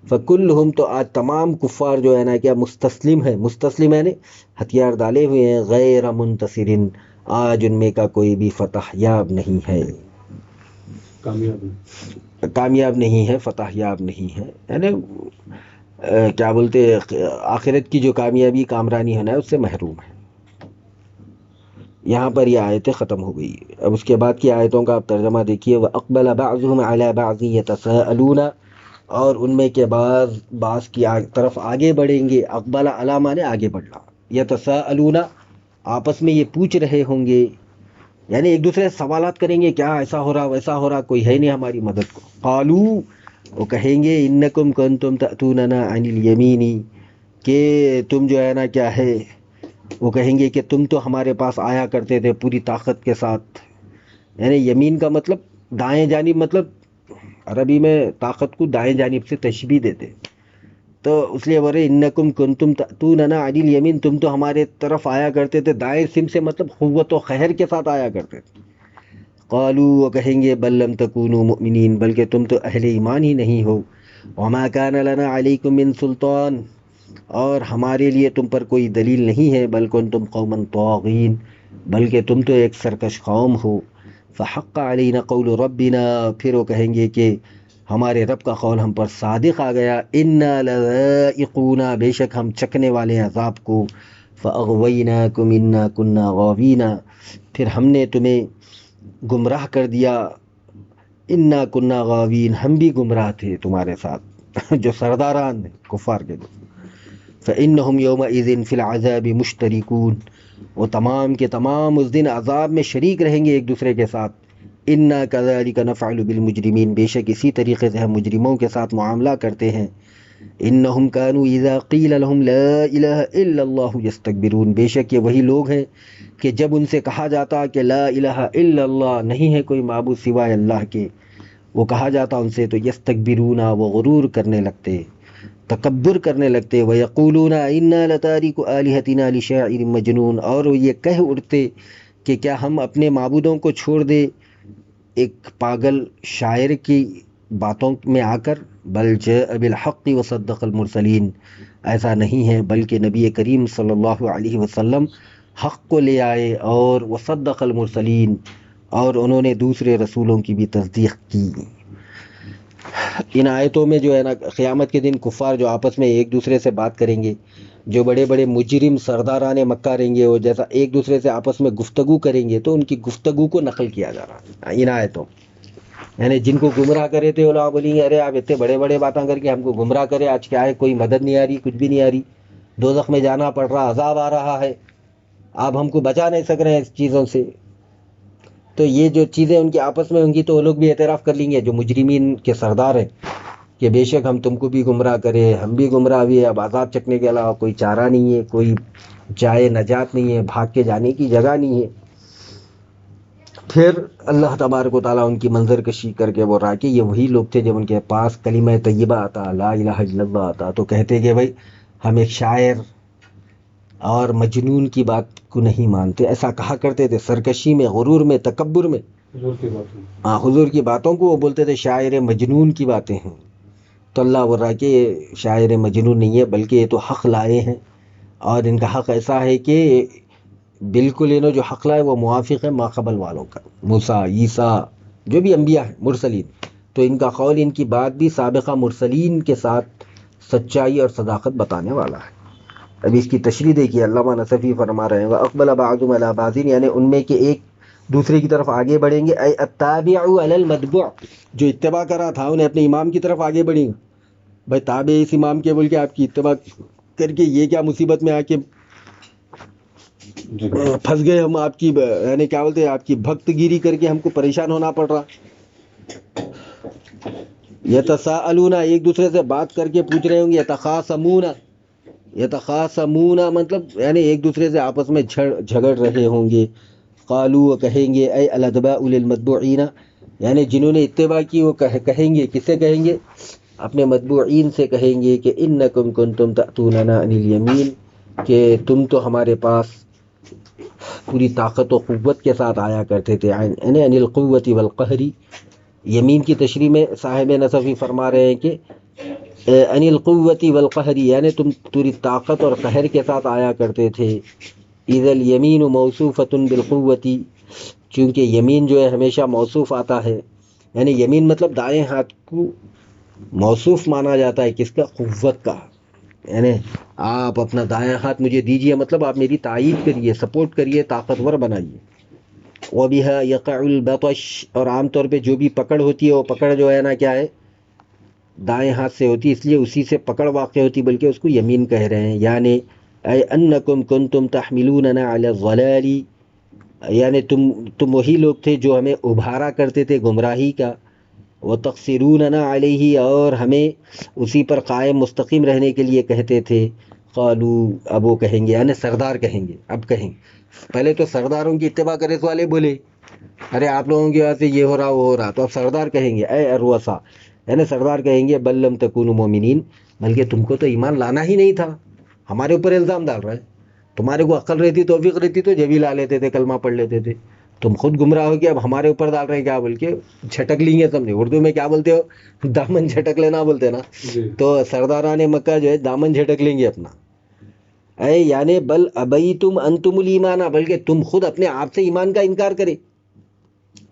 فکلہم تو آج تمام کفار جو ہے نا کیا مستسلم ہے، مستسلم ہے ہتھیار ڈالے ہوئے ہیں، غیر منتصر، آج ان میں کا کوئی بھی فتح یاب نہیں ہے، کامیاب نہیں ہے، فتح یاب نہیں ہے، یعنی کیا بولتے آخرت کی جو کامیابی کامرانی ہونا ہے اس سے محروم ہے۔ یہاں پر یہ آیتیں ختم ہو گئی۔ اب اس کے بعد کی آیتوں کا آپ ترجمہ دیکھیے، وَأَقْبَلَ بَعْضُهُمْ عَلَى بَعْضٍ يَتَسَاءَلُونَ، اور ان میں کے بعض کی طرف آگے بڑھیں گے، اقبل علی مانے آگے بڑھنا، یتساءلون آپس میں یہ پوچھ رہے ہوں گے، یعنی ایک دوسرے سے سوالات کریں گے، کیا ایسا ہو رہا ویسا ہو رہا، کوئی ہے نہیں ہماری مدد کو۔ قالو، وہ کہیں گے، انکم کنتم تأتوننا عن الیمین، کہ تم جو ہے نا کیا ہے، وہ کہیں گے کہ تم تو ہمارے پاس آیا کرتے تھے پوری طاقت کے ساتھ، یعنی یمین کا مطلب دائیں جانب، مطلب عربی میں طاقت کو دائیں جانب سے تشبیہ دیتے، تو اس لیے بولے انکم کنتم تأتوننا عن الیمین، تم تو ہمارے طرف آیا کرتے تھے دائیں سم سے، مطلب قوت و قہر کے ساتھ آیا کرتے تھے۔ قالوا وہ کہیں گے بل لم تکونوا مؤمنین بلکہ تم تو اہل ایمان ہی نہیں ہو، وما کان لنا علیکم من سلطان اور ہمارے لیے تم پر کوئی دلیل نہیں ہے، بل کنتم قوما طاغین بلکہ تم تو ایک سرکش قوم ہو، فحق علینا قول ربنا پھر وہ کہیں گے کہ ہمارے رب کا قول ہم پر صادق آ گیا، انا لذائقون بے شک ہم چکھنے والے ہیں عذاب کو، فاغویناکم انا کنا غاوین پھر ہم نے تمہیں گمراہ کر دیا، انا کنا غاوین ہم بھی گمراہ تھے تمہارے ساتھ جو سرداران ہیں کفار کے دو، فإنہم یومئذ فی العذاب مشترکون وہ تمام کے تمام اس دن عذاب میں شریک رہیں گے ایک دوسرے کے ساتھ، انا کذالک نفعل بالمجرمین بے شک اسی طریقے سے ہم مجرموں کے ساتھ معاملہ کرتے ہیں، انہم کانوا اذا قیل لهم لا الہ الا اللہ یستکبرون بے شک یہ وہی لوگ ہیں کہ جب ان سے کہا جاتا کہ لا الہ الا اللہ نہیں ہے کوئی معبود سوائے اللہ کے، وہ کہا جاتا ان سے تو یستکبرون وہ غرور کرنے لگتے، تکبر کرنے لگتے، وَيَقُولُونَ إِنَّا لَتَارِكُ آلِهَتِنَا لِشَاعِرٍ مَجْنُونٍ اور وہ یہ کہہ اٹھتے کہ کیا ہم اپنے معبودوں کو چھوڑ دے ایک پاگل شاعر کی باتوں میں آ کر، بل جاء بالحق وصدق المرسلین ایسا نہیں ہے بلکہ نبی کریم صلی اللہ علیہ وسلم حق کو لے آئے اور وصدق المرسلین اور انہوں نے دوسرے رسولوں کی بھی تصدیق کی۔ ان آیتوں میں جو ہے نا قیامت کے دن کفار جو آپس میں ایک دوسرے سے بات کریں گے، جو بڑے بڑے مجرم سرداران مکہ رہیں گے وہ جیسا ایک دوسرے سے آپس میں گفتگو کریں گے تو ان کی گفتگو کو نقل کیا جا رہا ہے ان آیتوں، یعنی جن کو گمراہ کرے تھے وہ لوگ بولیں گے ارے آپ اتنے بڑے بڑے باتیں کر کے ہم کو گمراہ کرے، آج کیا ہے کوئی مدد نہیں آ رہی، کچھ بھی نہیں آ رہی، دوزخ میں جانا پڑ رہا، عذاب آ رہا ہے، آپ ہم کو بچا نہیں سک رہے ہیں اس چیزوں سے۔ تو یہ جو چیزیں ان کے آپس میں ہوں گی تو وہ لوگ بھی اعتراف کر لیں گے جو مجرمین کے سردار ہیں کہ بے شک ہم تم کو بھی گمراہ کرے، ہم بھی گمراہ ہوئے، اب عذاب چکنے کے علاوہ کوئی چارہ نہیں ہے، کوئی جائے نجات نہیں ہے، بھاگ کے جانے کی جگہ نہیں ہے۔ پھر اللہ تبارک و تعالیٰ ان کی منظر کشی کر کے بول رہا کہ یہ وہی لوگ تھے جب ان کے پاس کلمہ طیبہ آتا، لا الہ الا اللہ آتا تو کہتے کہ بھائی ہم ایک شاعر اور مجنون کی بات کو نہیں مانتے، ایسا کہا کرتے تھے سرکشی میں، غرور میں، تکبر میں، حضور کی باتیں حضور کی باتوں کو وہ بولتے تھے شاعر مجنون کی باتیں ہیں۔ تو اللہ بول رہا کہ یہ شاعر مجنون نہیں ہے بلکہ یہ تو حق لائے ہیں، اور ان کا حق ایسا ہے کہ بالکل انہوں جو حق لائے وہ موافق ہے ماقبل والوں کا، موسیٰ، عیسیٰ، جو بھی انبیاء ہیں مرسلین، تو ان کا قول ان کی بات بھی سابقہ مرسلین کے ساتھ سچائی اور صداقت بتانے والا ہے۔ ابھی اس کی تشریح دیکھیے، علامہ نصفی فرما رہے ہیں وَأَقْبَلَ بَعْضُهُمْ عَلَىٰ بَعْضٍ یعنی ان میں کہ ایک دوسرے کی طرف آگے بڑھیں گے، اے التابع علی المتبوع جو اتباع کرا تھا انہیں اپنے امام کی طرف آگے بڑھیں گے، بھائی تابع اس امام کے بول کے آپ کی اتباع کر کے یہ کیا مصیبت میں آ کے پھنس گئے ہم، آپ کی یعنی کیا بولتے ہیں آپ کی بھکت گیری کر کے ہم کو پریشان ہونا پڑ رہا۔ یتساءلون ایک دوسرے سے بات کر کے پوچھ رہے ہوں گے، یتخاصمون مطلب یعنی ایک دوسرے سے آپس میں جھگڑ رہے ہوں گے۔ قالوا کہیں گے اے الاتباء للمتبوعین یعنی جنہوں نے اتباع کی وہ کہیں گے، کس سے کہیں گے؟ اپنے متبوعین سے کہیں گے کہ انکم کنتم تأتوننا عن الیمین کہ تم تو ہمارے پاس پوری طاقت و قوت کے ساتھ آیا کرتے تھے، یعنی عن القوت والقہر، یمین کی تشریح میں صاحب نصفی فرما رہے ہیں کہ عن القوت والقہر یعنی تم پوری طاقت اور قہر کے ساتھ آیا کرتے تھے۔ اذا الیمین موصوفۃ بالقوت چونکہ یمین جو ہے ہمیشہ موصوف آتا ہے، یعنی یمین مطلب دائیں ہاتھ کو موصوف مانا جاتا ہے کس کا؟ قوت کا، یعنی آپ اپنا دائیں ہاتھ مجھے دیجئے مطلب آپ میری تائید کریے، سپورٹ کریے، طاقتور بنائیے۔ وَبِهَا يَقَعُ الْبَطَشُ اور عام طور پہ جو بھی پکڑ ہوتی ہے وہ پکڑ جو ہے نا کیا ہے؟ دائیں ہاتھ سے ہوتی، اس لیے اسی سے پکڑ واقع ہوتی، بلکہ اس کو یمین کہہ رہے ہیں۔ یعنی اے انکم کنتم تحملوننا علی الضلال یعنی تم وہی لوگ تھے جو ہمیں ابھارا کرتے تھے گمراہی کا، وتقصروننا علیہ اور ہمیں اسی پر قائم مستقیم رہنے کے لیے کہتے تھے۔ قالوا اب وہ کہیں گے یعنی سردار کہیں گے، اب کہیں پہلے تو سرداروں کی اتباع کرے والے بولے ارے آپ لوگوں کی وجہ سے یہ ہو رہا وہ ہو رہا، تو اب سردار کہیں گے اے الرؤساء یعنی سردار کہیں گے بل لم تکونوا مؤمنین بلکہ تم کو تو ایمان لانا ہی نہیں تھا، ہمارے اوپر الزام ڈال رہا ہے، تمہارے کو عقل رہتی توفیق رہتی تو جبھی لا لیتے تھے، کلمہ پڑھ لیتے تھے، تم خود گمراہ ہو کہ اب ہمارے اوپر ڈال رہے ہیں کیا، بول کے جھٹک لیں گے سمجھے. اردو میں کیا بولتے ہو، دامن جھٹک لینا بولتے نا. جی تو سرداران مکہ جو ہے دامن جھٹک لیں گے اپنا. اے یعنی بل ابیتم انتم الایمان، بلکہ تم خود اپنے آپ سے ایمان کا انکار کرے.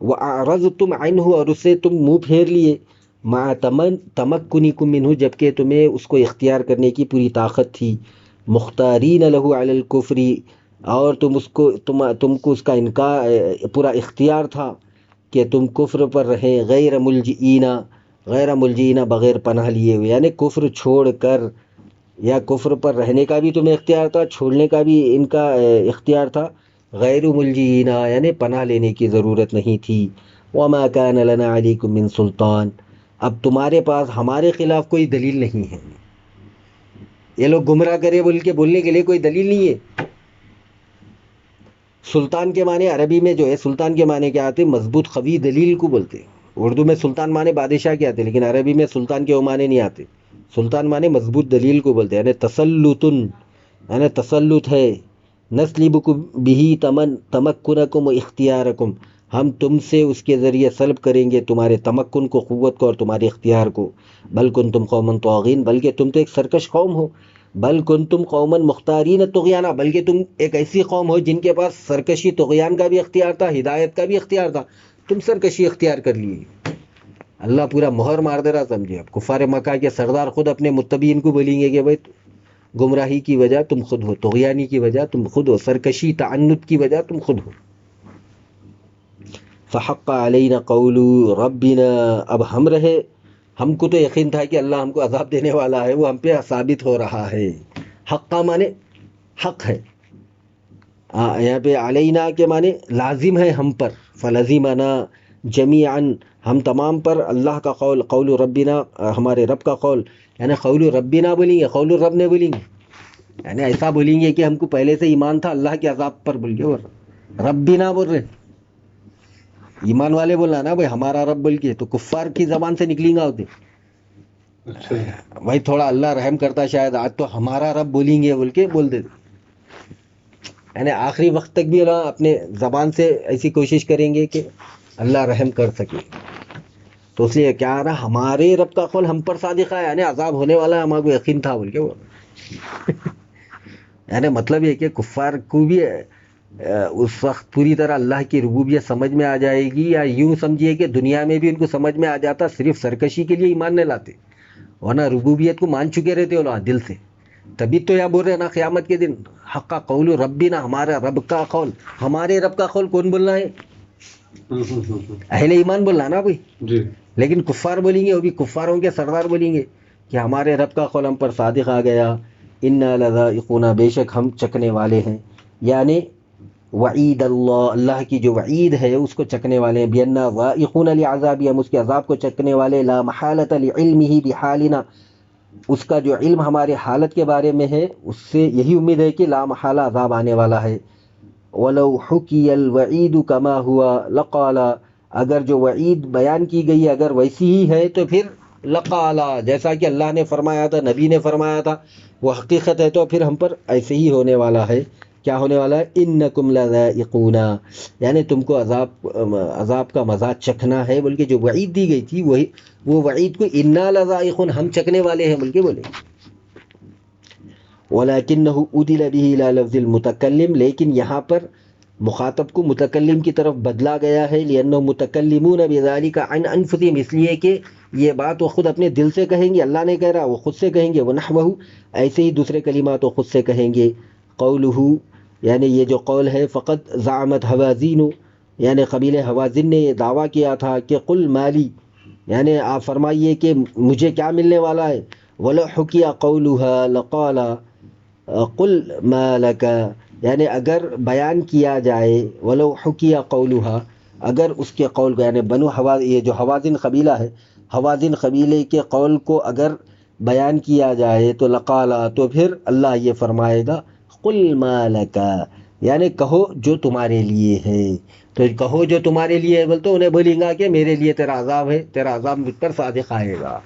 واعرضتم عنہ، اور اس سے تم منہ پھیر لیے. مع تمکنکم منہ، جبکہ تمہیں اس کو اختیار کرنے کی پوری طاقت تھی. مختارین لہ علی الکفر، اور تم کو اس کا انکار پورا اختیار تھا کہ تم کفر پر رہیں. غیر ملجئین بغیر پناہ لیے ہوئے، یعنی کفر چھوڑ کر یا کفر پر رہنے کا بھی تمہیں اختیار تھا، چھوڑنے کا بھی ان کا اختیار تھا. غیر ملجئین یعنی پناہ لینے کی ضرورت نہیں تھی. وما کان لنا علیکم من سلطان، اب تمہارے پاس ہمارے خلاف کوئی دلیل نہیں ہے. یہ لوگ گمراہ کرے بول کے بولنے کے لیے کوئی دلیل نہیں ہے. سلطان کے معنی عربی میں جو ہے، سلطان کے معنی کیا آتے ہیں، مضبوط قوی دلیل کو بولتے ہیں. اردو میں سلطان معنی بادشاہ کے آتے ہیں، لیکن عربی میں سلطان کے وہ معنی نہیں آتے. سلطان معنی مضبوط دلیل کو بولتے ہیں، یعنی تسلطن، یعنی تسلط ہے. نسلبکم بہی تمکنکم و اختیارکم، ہم تم سے اس کے ذریعے سلب کریں گے تمہارے تمکن کو، قوت کو، اور تمہارے اختیار کو. بل کنتم قوما طاغین، بلکہ تم تو ایک سرکش قوم ہو. بل کنتم قوما مختارین طغیانا، بلکہ تم ایک ایسی قوم ہو جن کے پاس سرکشی طغیان کا بھی اختیار تھا، ہدایت کا بھی اختیار تھا. تم سرکشی اختیار کر لیے. اللہ پورا مہر مار دے رہا سمجھے. اب کفار مکہ کے سردار خود اپنے متبعین کو بولیں گے کہ بھائی گمراہی کی وجہ تم خود ہو، طغیانی کی وجہ تم خود ہو، سرکشی تعنت کی وجہ تم خود ہو. فحق علینا قول ربنا، اب ہم رہے، ہم کو تو یقین تھا کہ اللہ ہم کو عذاب دینے والا ہے، وہ ہم پہ ثابت ہو رہا ہے. حق کا معنی حق ہے، یہاں پہ علینا کے معنی لازم ہے ہم پر. فلزمنا جمیعا، ہم تمام پر اللہ کا قول، قول ربنا ہمارے رب کا قول، یعنی قول ربنا بولیں گے، قول رب نے بولیں گے، یعنی ایسا بولیں گے کہ ہم کو پہلے سے ایمان تھا اللہ کے عذاب پر بول کے. ربنا بول رہے، ایمان والے بولنا نا بھائی ہمارا رب بول کے، تو کفار کی زبان سے نکلیں گا ہوتے. اچھا بھائی تھوڑا اللہ رحم کرتا شاید، آج تو ہمارا رب بولیں گے بول کے بول دیتے. یعنی آخری وقت تک بھی اللہ اپنے زبان سے ایسی کوشش کریں گے کہ اللہ رحم کر سکے. تو اس لیے کیا رہا، ہمارے رب کا قول ہم پر صادق ہے، یعنی عذاب ہونے والا ہے، ہمارے کو یقین تھا بول کے وہ. یعنی مطلب یہ کہ کفار کو بھی اس وقت پوری طرح اللہ کی ربوبیت سمجھ میں آ جائے گی، یا یوں سمجھیے کہ دنیا میں بھی ان کو سمجھ میں آ جاتا، صرف سرکشی کے لیے ایمان نہیں لاتے، ورنہ ربوبیت کو مان چکے رہتے وہ دل سے. تبھی تو یا بول رہے نا قیامت کے دن حق کا قول ربنا، ہمارا رب کا قول. ہمارے رب کا قول کون بولنا ہے؟ اہل ایمان بولنا نا بھائی. جی لیکن کفار بولیں گے، وہ بھی کفاروں کے سردار بولیں گے کہ ہمارے رب کا قول ہم پر صادق آ گیا. انا لذائقون، بے شک ہم چکنے والے ہیں، یعنی وعید اللہ، اللہ کی جو وعید ہے اس کو چکنے والے ہیں. بینا ذائقون لعذابی، ہم اس کے عذاب کو چکنے والے. لا محالۃ لعلمہ بحالنا، اس کا جو علم ہمارے حالت کے بارے میں ہے اس سے یہی امید ہے کہ لا محالہ عذاب آنے والا ہے. وَلَوْ حُكِيَ الْوَعِيدُ كَمَا هُوَ لَقَالَ، اگر جو وعید بیان کی گئی اگر ویسی ہی ہے تو پھر لقالا، جیسا کہ اللہ نے فرمایا تھا، نبی نے فرمایا تھا، وہ حقیقت ہے تو پھر ہم پر ایسے ہی ہونے والا ہے. کیا ہونے والا ہے؟ اِنَّكُمْ لَذَائِقُونَ، یعنی تم کو عذاب کا مزہ چکھنا ہے بلکہ جو وعید دی گئی تھی وہی، وہ وعید کو اِنَّا لَذَائِقُونَ، ہم چکنے والے ہیں بلکہ بولے. وَلَكِنَّهُ أُدِلَ بِهِ إِلَى لَفْظِ الْمُتَكَلِّمِ، لیکن یہاں پر مخاطب کو متکلم کی طرف بدلا گیا ہے. لِأَنَّهُ مُتَكَلِّمُونَ بِذَلِكَ عَنْ أَنفُسِهِمْ، اس لیے کہ یہ بات وہ خود اپنے دل سے کہیں گے، اللہ نے کہہ رہا وہ خود سے کہیں گے. وَنَحْوَهُ، ایسے ہی دوسرے کلمات وہ خود سے کہیں گے. قَوْلُهُ، یعنی یہ جو قول ہے، فقط زعمت حوازین، یعنی قبیل حوازن نے یہ دعویٰ کیا تھا کہ قل مالی، یعنی آپ فرمائیے کہ مجھے کیا ملنے والا ہے. وَلَوْ حُكِيَ قَوْلُهَا لَقَالَ قل ما لک، یعنی اگر بیان کیا جائے، ولو حکی قولها، اگر اس کے قول کو، یعنی یہ جو حوازن قبیلہ ہے، حوازن قبیلے کے قول کو اگر بیان کیا جائے تو لقالا، تو پھر اللہ یہ فرمائے گا قل ما لک، یعنی کہو جو تمہارے لیے ہے. تو کہو جو تمہارے لیے ہے، بولتے انہیں بولیں گا کہ میرے لیے تیرا عذاب ہے، تیرا عذاب مجھ پر صادق آئے گا.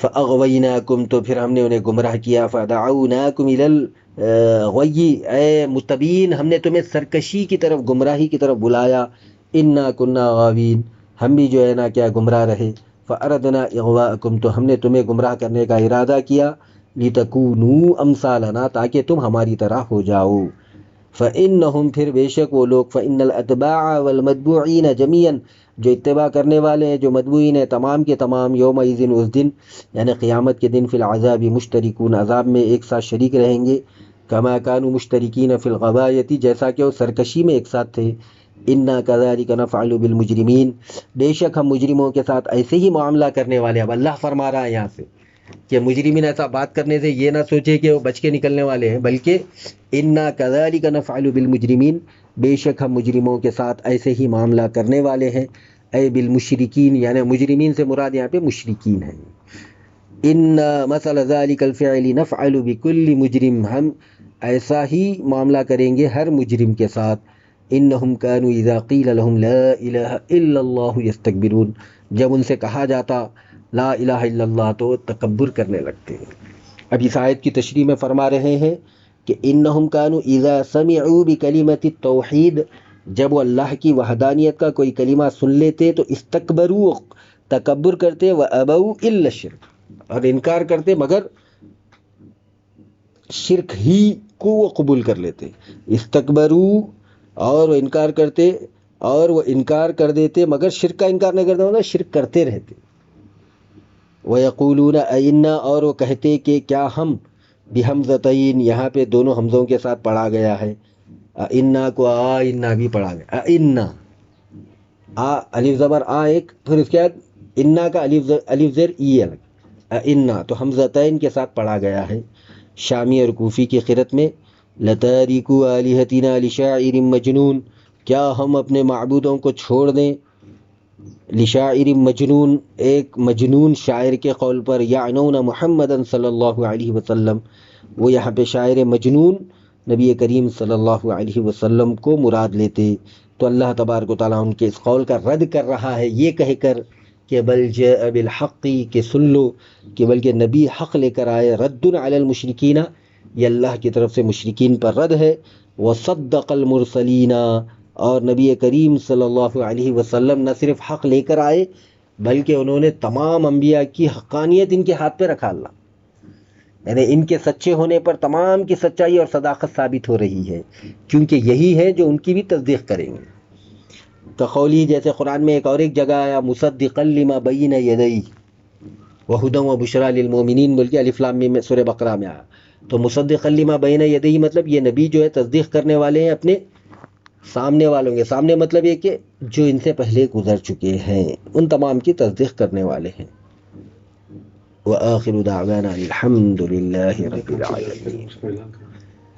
فَأَغْوَيْنَاكُمْ، تو پھر ہم نے انہیں گمراہ کیا. فَدَعَوْنَاكُمْ إِلَى غوی اے متبین ہم نے تمہیں سرکشی کی طرف گمراہی کی طرف بلایا، انا کننا غاوین ہم بھی جو ہے نا کیا گمراہ رہے، فاردنا اغواءکم تو ہم نے تمہیں گمراہ کرنے کا ارادہ کیا، لتکونوا امثالنا تاکہ تم ہماری طرح ہو جاؤ، فانہم پھر بے شک وہ لوگ، فان الاتباع والمتبوعین جميعا جو اتباع کرنے والے ہیں جو متبوعین ہیں تمام کے تمام، یومئذ اس دن یعنی قیامت کے دن، فی العذاب مشترکون عذاب میں ایک ساتھ شریک رہیں گے، کما کانوا مشترکین فی الغوایۃ جیسا کہ وہ سرکشی میں ایک ساتھ تھے، انا کذالک نفعل بالمجرمین بے شک ہم مجرموں کے ساتھ ایسے ہی معاملہ کرنے والے ہیں۔ اب اللہ فرما رہا ہے یہاں سے کہ مجرمین ایسا بات کرنے سے یہ نہ سوچے کہ وہ بچ کے نکلنے والے ہیں، بلکہ انا کذالک نفعل بالمجرمین بے شک ہم مجرموں کے ساتھ ایسے ہی معاملہ کرنے والے ہیں، اے بالمشرکین یعنی مجرمین سے مراد یہاں پہ مشرکین ہیں، ان مثل ذلک الفعل نفعل بكل مجرم ہم ایسا ہی معاملہ کریں گے ہر مجرم کے ساتھ، انہم کانوا اذا قیل لهم لا الہ الا اللہ یستکبرون جب ان سے کہا جاتا لا الہ الا اللہ تو تکبر کرنے لگتے ہیں۔ اب اس آیت کی تشریح میں فرما رہے ہیں کہ انہم کانوا اذا سمعوا بکلمۃ التوحید جب وہ اللہ کی وحدانیت کا کوئی کلمہ سن لیتے تو استکبروا تکبر کرتے، وابوا الا الشرک اور انکار کرتے مگر شرک ہی کو وہ قبول کر لیتے، استکبروا اور وہ انکار کرتے اور وہ انکار کر دیتے مگر شرک کا انکار نہیں کرتے ہوتا، شرک کرتے رہتے، وَيَقُولُونَ أَإِنَّا اور وہ کہتے کہ کیا ہم بحمزتین یہاں پہ دونوں حمزوں کے ساتھ پڑھا گیا ہے، انا کو انا بھی پڑھا گیا، انا الف زبر آ ایک، پھر اس کے بعد انا کا الف زیر ای الگ، انا تو حمزتین کے ساتھ پڑھا گیا ہے۔ شامی اور کوفی کی قرأت میں لَتَارِكُو آلِهَتِنَا لِشَاعِرٍ مجنون کیا ہم اپنے معبودوں کو چھوڑ دیں، لشاعر مجنون ایک مجنون شاعر کے قول پر، یعنون محمدًا صلی اللہ علیہ وسلم وہ یہاں پہ شاعر مجنون نبی کریم صلی اللہ علیہ وسلم کو مراد لیتے، تو اللہ تبارک و تعالیٰ ان کے اس قول کا رد کر رہا ہے یہ کہہ کر کہ بل جاء بالحق کہ سن لو کہ بلکہ نبی حق لے کر آئے، رد علی المشرکین یہ اللہ کی طرف سے مشرکین پر رد ہے، وصدق المرسلین اور نبی کریم صلی اللہ علیہ وسلم نہ صرف حق لے کر آئے بلکہ انہوں نے تمام انبیاء کی حقانیت ان کے ہاتھ پہ رکھا اللہ، یعنی ان کے سچے ہونے پر تمام کی سچائی اور صداقت ثابت ہو رہی ہے، کیونکہ یہی ہے جو ان کی بھی تصدیق کریں گے۔ کقولی جیسے قرآن میں ایک اور ایک جگہ آیا مصدقا لما بین یدی وہدی وبشریٰ للمؤمنین بول کے الف لام میم سورہ بقرہ میں آیا، تو مصدقا لما بین یدی مطلب یہ نبی جو ہے تصدیق کرنے والے ہیں اپنے سامنے والوں کے سامنے، مطلب یہ کہ جو ان سے پہلے گزر چکے ہیں ان تمام کی تصدیق کرنے والے ہیں۔ وآخر دعوانا الحمد للہ رب العالمین۔ اس کا اعلان کریں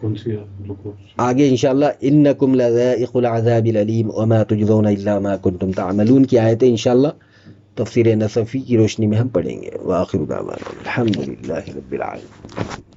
کون سی رکو آگے انشاءاللہ انکم لذائق العذاب العلیم وما تجزون الا ما کنتم تعملون کی آیتیں انشاءاللہ تفسیر نصفی کی روشنی میں ہم پڑھیں گے۔ وآخر دعوانا الحمد للہ رب العالمین۔